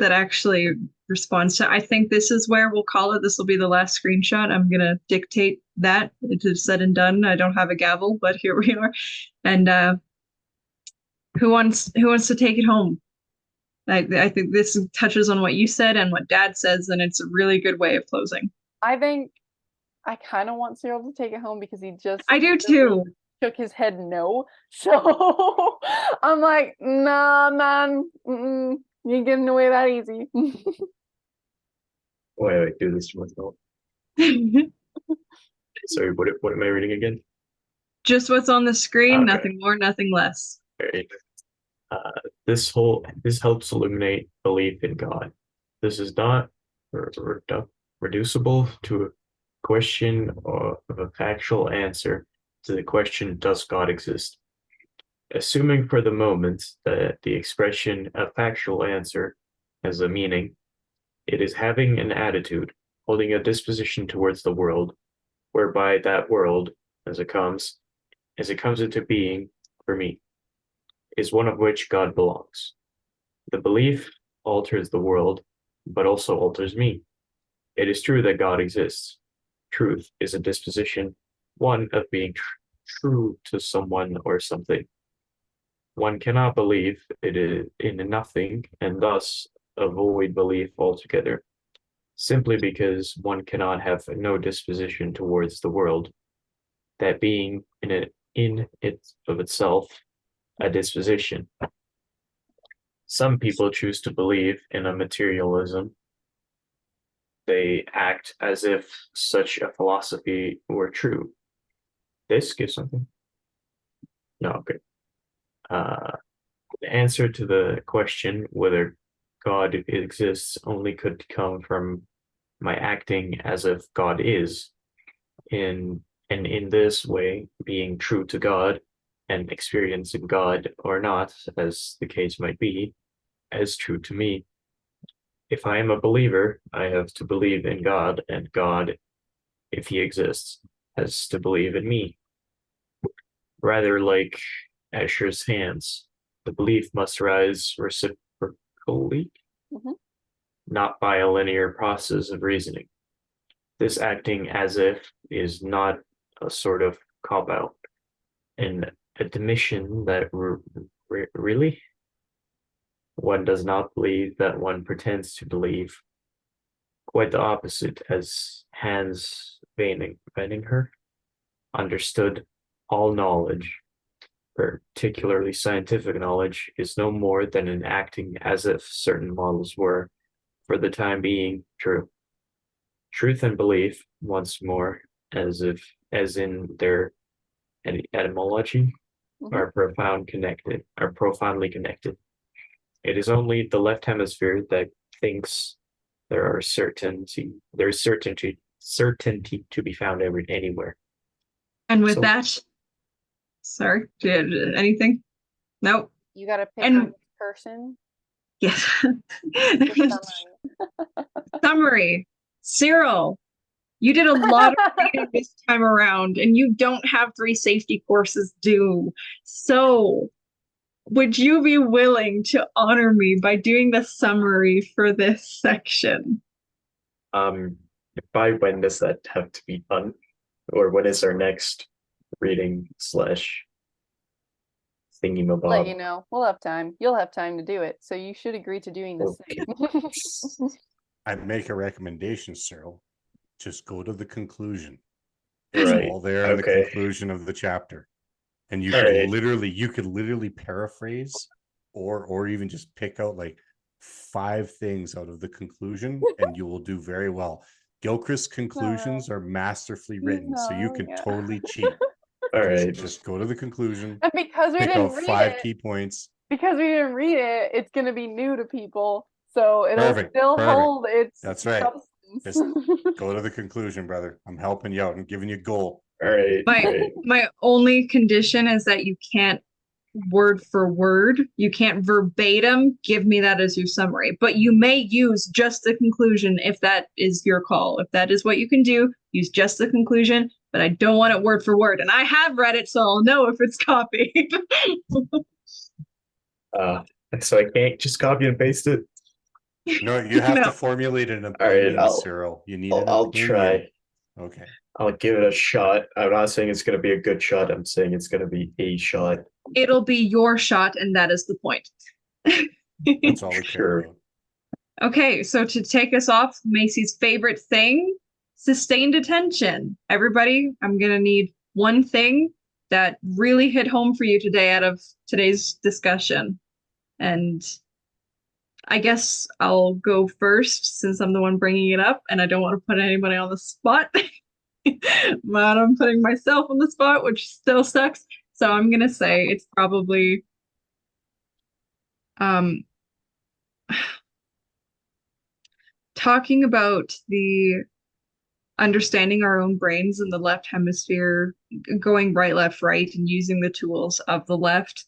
actually responds to, I think this is where we'll call it. This will be the last screenshot. I'm gonna dictate that. It is said and done. I don't have a gavel, but here we are. And who wants to take it home? I think this touches on what you said and what Dad says, and it's a really good way of closing. I think I kind of want Cyril to take it home because he just I do too. shook his head no. So I'm like, nah, man, you ain't getting away that easy. Wait, do this to myself. Sorry, what am I reading again? Just what's on the screen, Okay. nothing more, nothing less. Right. This helps illuminate belief in God. This is not reducible to a question of a factual answer to the question, does God exist? Assuming for the moment that the expression a factual answer has a meaning, it is having an attitude, holding a disposition towards the world, whereby that world, as it comes into being for me, is one of which God belongs. The belief alters the world, but also alters me. It is true that God exists. Truth is a disposition, one of being true to someone or something. One cannot believe it is in nothing and thus avoid belief altogether, simply because one cannot have no disposition towards the world, that being in it of itself a disposition. Some people choose to believe in a materialism. They act as if such a philosophy were true. This gives something? No, okay. The answer to the question whether God exists only could come from my acting as if God is, in this way being true to God and experiencing God or not, as the case might be, as true to me. If I am a believer, I have to believe in God, and God, if he exists, has to believe in me. Rather like Asher's hands, the belief must rise reciprocally, not by a linear process of reasoning. This acting as if is not a sort of cop-out, an admission that really one does not believe that one pretends to believe. Quite the opposite, as Hans Weininger understood. All knowledge, particularly scientific knowledge, is no more than an acting as if certain models were, for the time being, true. Truth and belief, once more, as in their etymology, are profoundly connected. It is only the left hemisphere that thinks there is certainty to be found anywhere. And with So- that, sorry, anything? Nope. You gotta pick And- one person. Yes. for summary. Summary. Cyril, you did a lot of reading this time around, and you don't have 3 safety courses due. So, would you be willing to honor me by doing the summary for this section? By when does that have to be done? Or when is our next reading / thingy Let you know. We'll have time. You'll have time to do it. So you should agree to doing this. Okay. I make a recommendation, Cyril. Just go to the conclusion. It's Right. all there in the Okay. conclusion of the chapter. And you All could right. literally paraphrase or even just pick out like 5 things out of the conclusion and you will do very well. Gilchrist's conclusions are masterfully written, so you can totally cheat. All right. Just go to the conclusion, And because we pick didn't out read 5 it, key points. it's gonna be new to people. So it'll Perfect, still perfect. hold its That's right. substance. Go to the conclusion, brother. I'm helping you out. I'm giving you a goal. All right. My only condition is that you can't word for word. You can't verbatim give me that as your summary, but you may use just the conclusion if that is your call. If that is what you can do, use just the conclusion, but I don't want it word for word. And I have read it, so I'll know if it's copied. So I can't just copy and paste it. No, you have No. to formulate an All right, opinion, Cyril. You need an I'll opinion. try. Okay. I'll give it a shot. I'm not saying it's going to be a good shot. I'm saying it's going to be a shot. It'll be your shot, and that is the point. That's all we care Sure. about. Okay, so to take us off, Macy's favorite thing, sustained attention. Everybody, I'm gonna need one thing that really hit home for you today out of today's discussion. And I guess I'll go first since I'm the one bringing it up and I don't want to put anybody on the spot. But I'm putting myself on the spot, which still sucks. So I'm gonna say it's probably um talking about the understanding our own brains in the left hemisphere, going right, left, right, and using the tools of the left,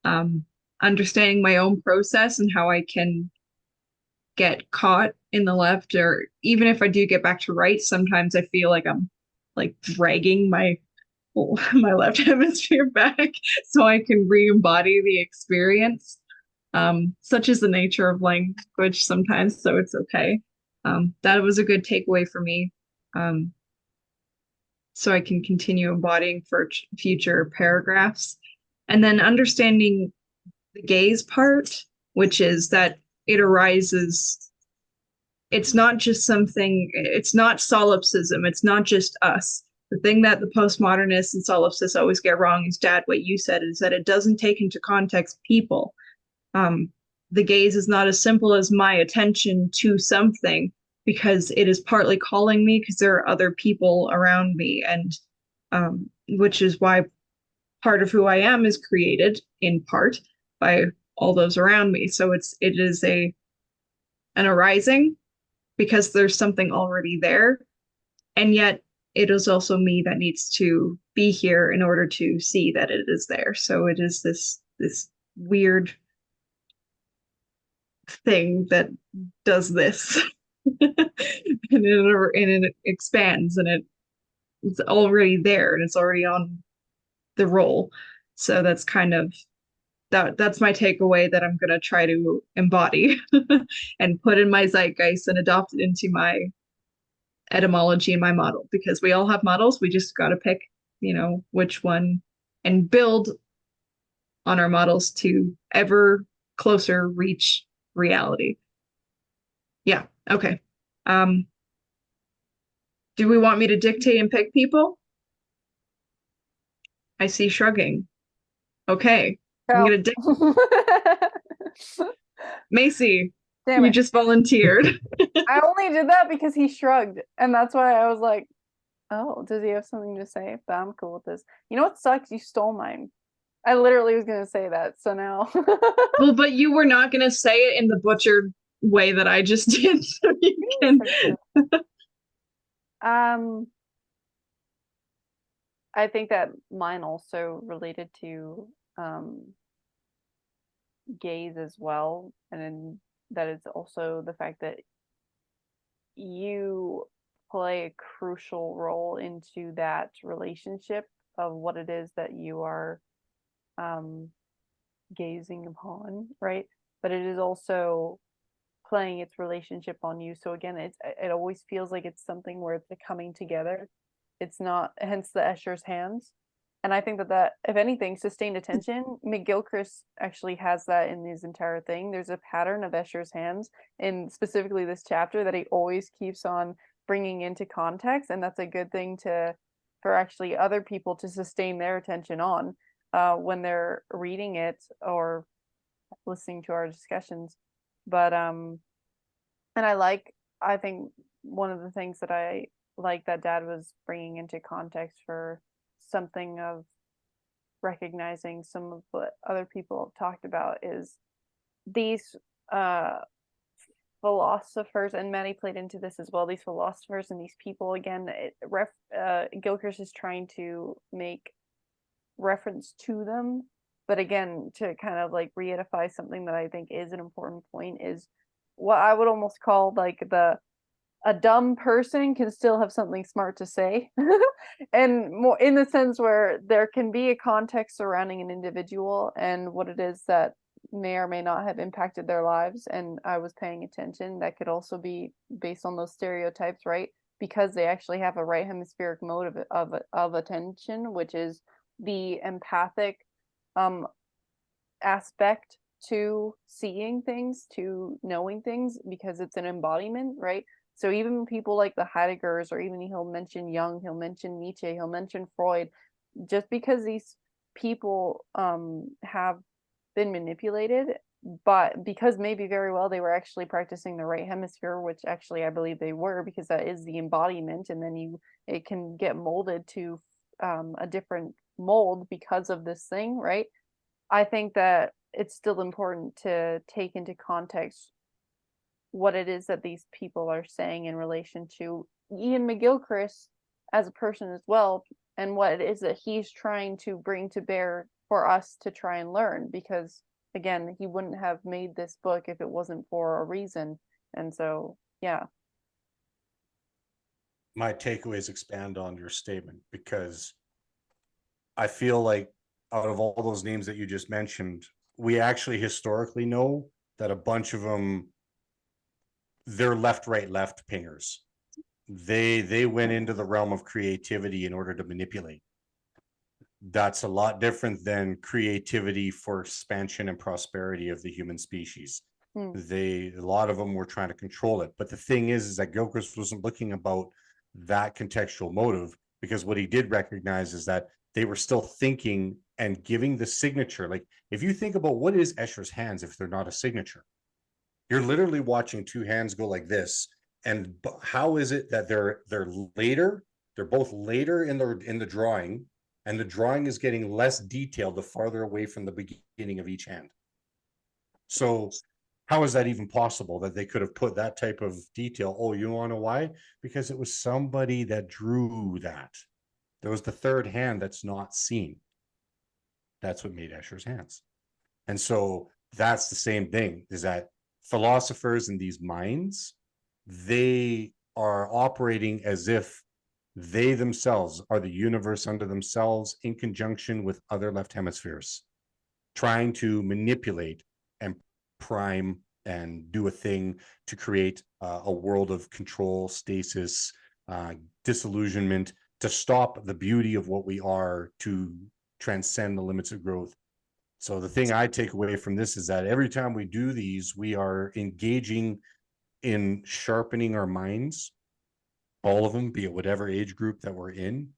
um, understanding my own process and how I can get caught in the left, or even if I do get back to right, sometimes I feel like I'm like dragging my my left hemisphere back so I can re-embody the experience. Such is the nature of language sometimes, so it's okay. That was a good takeaway for me. Um, so I can continue embodying for future paragraphs. And then understanding the gaze part, which is that it arises, it's not just something, it's not solipsism, it's not just us. The thing that the postmodernists and solipsists always get wrong is, Dad, what you said is that it doesn't take into context people. The gaze is not as simple as my attention to something, because it is partly calling me because there are other people around me, and which is why part of who I am is created in part by all those around me. So it is an arising because there's something already there, and yet it is also me that needs to be here in order to see that it is there. So it is this weird thing that does this. and it expands, and it's already there, and it's already on the roll. So that's kind of that's my takeaway that I'm going to try to embody and put in my zeitgeist and adopt it into my etymology and my model, because we all have models. We just got to pick, which one, and build on our models to ever closer reach reality. Yeah. Okay. Do we want me to dictate and pick people? I see shrugging. Okay. I'm gonna Macy, Damn you it. just volunteered. I only did that because he shrugged, and that's why I was like, oh, does he have something to say? But I'm cool with this. You know what sucks? You stole mine. I literally was gonna say that, so now. Well, but you were not gonna say it in the butchered way that I just did, so you can. I think that mine also related to gaze as well, and then that is also the fact that you play a crucial role into that relationship of what it is that you are gazing upon, right? But it is also playing its relationship on you. So again, it always feels like it's something where it's coming together. It's not, hence the Escher's hands. And I think that if anything, sustained attention, McGilchrist actually has that in his entire thing. There's a pattern of Escher's hands in specifically this chapter that he always keeps on bringing into context, and that's a good thing for actually other people to sustain their attention on when they're reading it or listening to our discussions. But and I think one of the things that I like that Dad was bringing into context for something of recognizing some of what other people have talked about is these philosophers, and Maddie played into this as well, these philosophers and these people, again, Gilchrist is trying to make reference to them, but again, to kind of like reedify something that I think is an important point, is what I would almost call like a dumb person can still have something smart to say. And more in the sense where there can be a context surrounding an individual and what it is that may or may not have impacted their lives, and I was paying attention. That could also be based on those stereotypes, right? Because they actually have a right hemispheric mode of attention, which is the empathic aspect to seeing things, to knowing things, because it's an embodiment, right? So even people like the Heideggers, or even he'll mention Jung, he'll mention Nietzsche, he'll mention Freud, just because these people have been manipulated, but because maybe very well they were actually practicing the right hemisphere, which actually I believe they were, because that is the embodiment, and then it can get molded to a different mold because of this thing, right? I think that it's still important to take into context what it is that these people are saying in relation to Iain McGilchrist as a person as well, and what it is that he's trying to bring to bear for us to try and learn, because again, he wouldn't have made this book if it wasn't for a reason. And so, yeah. My takeaways expand on your statement, because I feel like out of all those names that you just mentioned, we actually historically know that a bunch of them, they're left, right, left pingers. They went into the realm of creativity in order to manipulate. That's a lot different than creativity for expansion and prosperity of the human species. A lot of them were trying to control it. But the thing is that Gilchrist wasn't looking about that contextual motive, because what he did recognize is that they were still thinking and giving the signature. Like, if you think about what is Escher's hands if they're not a signature, you're literally watching two hands go like this. And how is it that they're later? They're both later in the drawing, and the drawing is getting less detailed the farther away from the beginning of each hand. So how is that even possible that they could have put that type of detail? Oh, you want to know why? Because it was somebody that drew that. There was the third hand that's not seen. That's what made Escher's hands. And so that's the same thing, is that philosophers in these minds, they are operating as if they themselves are the universe unto themselves, in conjunction with other left hemispheres, trying to manipulate and prime and do a thing to create a world of control, stasis, disillusionment, to stop the beauty of what we are, to transcend the limits of growth. So the thing I take away from this is that every time we do these, we are engaging in sharpening our minds, all of them, be it whatever age group that we're in,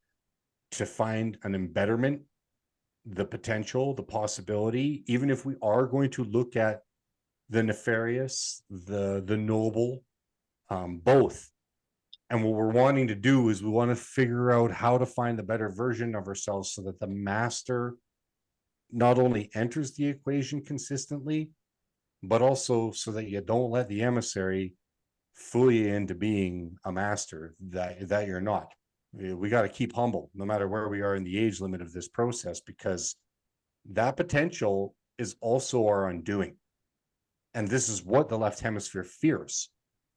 to find an embetterment, the potential, the possibility, even if we are going to look at the nefarious, the noble, both. And what we're wanting to do is we want to figure out how to find the better version of ourselves, so that the master not only enters the equation consistently, but also so that you don't let the emissary fool you into being a master that you're not. We got to keep humble no matter where we are in the age limit of this process, because that potential is also our undoing. And this is what the left hemisphere fears.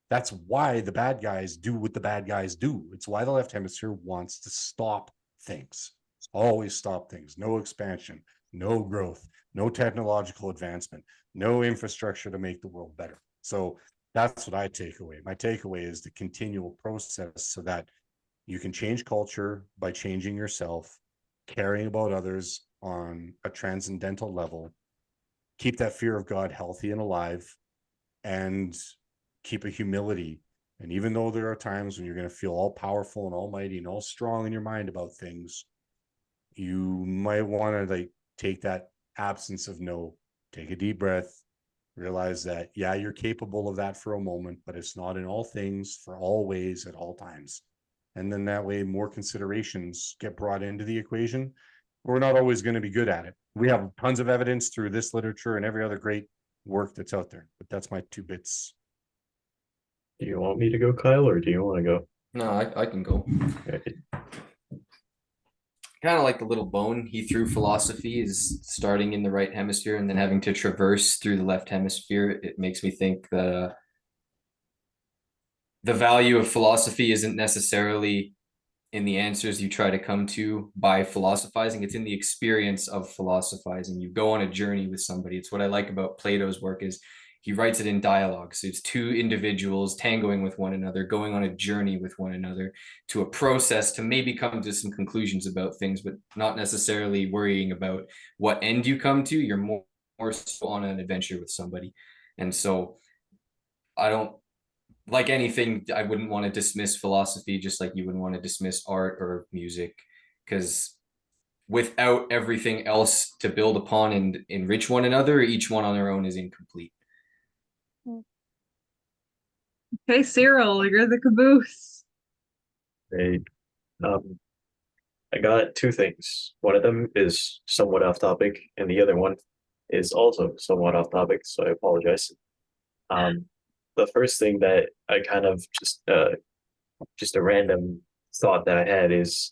That's why the bad guys do what the bad guys do. It's why the left hemisphere wants to stop things, always stop things. No expansion, no growth, no technological advancement, no infrastructure to make the world better. So that's what I take away. My takeaway is the continual process, so that you can change culture by changing yourself, caring about others on a transcendental level, keep that fear of God healthy and alive, and keep a humility. And even though there are times when you're going to feel all powerful and almighty and all strong in your mind about things, you might want to take that absence of no, take a deep breath, realize that, yeah, you're capable of that for a moment, but it's not in all things, for all ways, at all times. And then that way more considerations get brought into the equation. We're not always going to be good at it. We have tons of evidence through this literature and every other great work that's out there, but that's my 2 bits. Do you want me to go, Kyle, or do you want to go? No, I can go. Okay. Kind of like the little bone he threw philosophy is starting in the right hemisphere and then having to traverse through the left hemisphere. It makes me think the value of philosophy isn't necessarily in the answers you try to come to by philosophizing. It's in the experience of philosophizing. You go on a journey with somebody. It's what I like about Plato's work, is he writes it in dialogue. So it's 2 individuals tangoing with one another, going on a journey with one another to a process to maybe come to some conclusions about things, but not necessarily worrying about what end you come to. You're more more so on an adventure with somebody. And so I don't, like anything, I wouldn't want to dismiss philosophy, just like you wouldn't want to dismiss art or music, because without everything else to build upon and enrich one another, each one on their own is incomplete. Okay, Cyril, you're the caboose. Right. I got two things. One of them is somewhat off topic, and the other one is also somewhat off topic, so I apologize. The first thing that I kind of just a random thought that I had is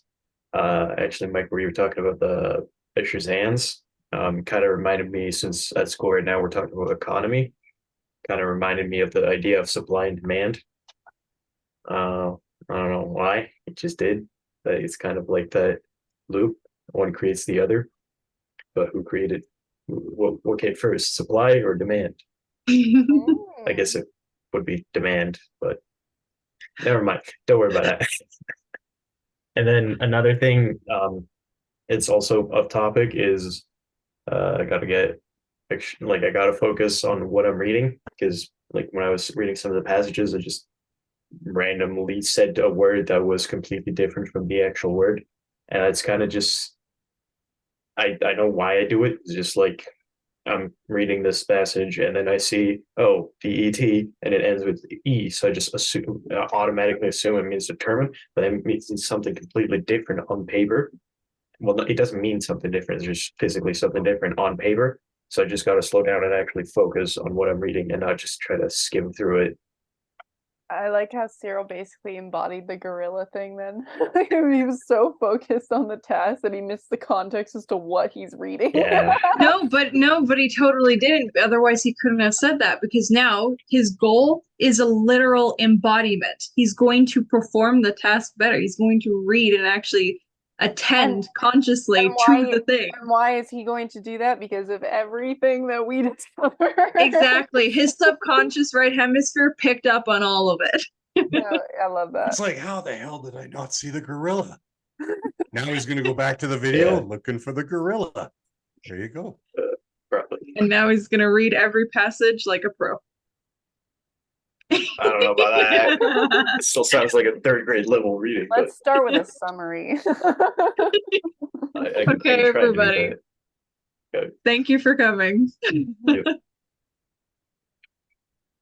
actually, Mike, where you were talking about the Shazams, kind of reminded me, since at school right now we're talking about economy, kind of reminded me of the idea of supply and demand. I don't know why, it just did. But it's kind of like that loop. One creates the other, but who created what came first, supply or demand? I guess it would be demand, but never mind. Don't worry about that. And then another thing, it's also off topic, is I gotta I gotta focus on what I'm reading, because like when I was reading some of the passages, I just randomly said a word that was completely different from the actual word. And it's kind of just, I know why I do it. It's just like I'm reading this passage and then I see, oh, DET, and it ends with E. So I just automatically assume it means determine, but it means something completely different on paper. Well, it doesn't mean something different. It's just physically something different on paper. So I just got to slow down and actually focus on what I'm reading and not just try to skim through it. I like how Cyril basically embodied the gorilla thing then. He was so focused on the task that he missed the context as to what he's reading. Yeah. No, but he totally didn't. Otherwise, he couldn't have said that, because now his goal is a literal embodiment. He's going to perform the task better. He's going to read and actually attend consciously to the thing. And why is he going to do that? Because of everything that we discovered. Exactly. His subconscious right hemisphere picked up on all of it. Yeah, I love that. It's like, how the hell did I not see the gorilla? Now he's going to go back to the video looking for the gorilla. There you go. Probably. And now he's going to read every passage like a pro. I don't know about that. It still sounds like a third grade level reading. Let's start with a summary. Okay, everybody. Okay. Thank you for coming. Yep.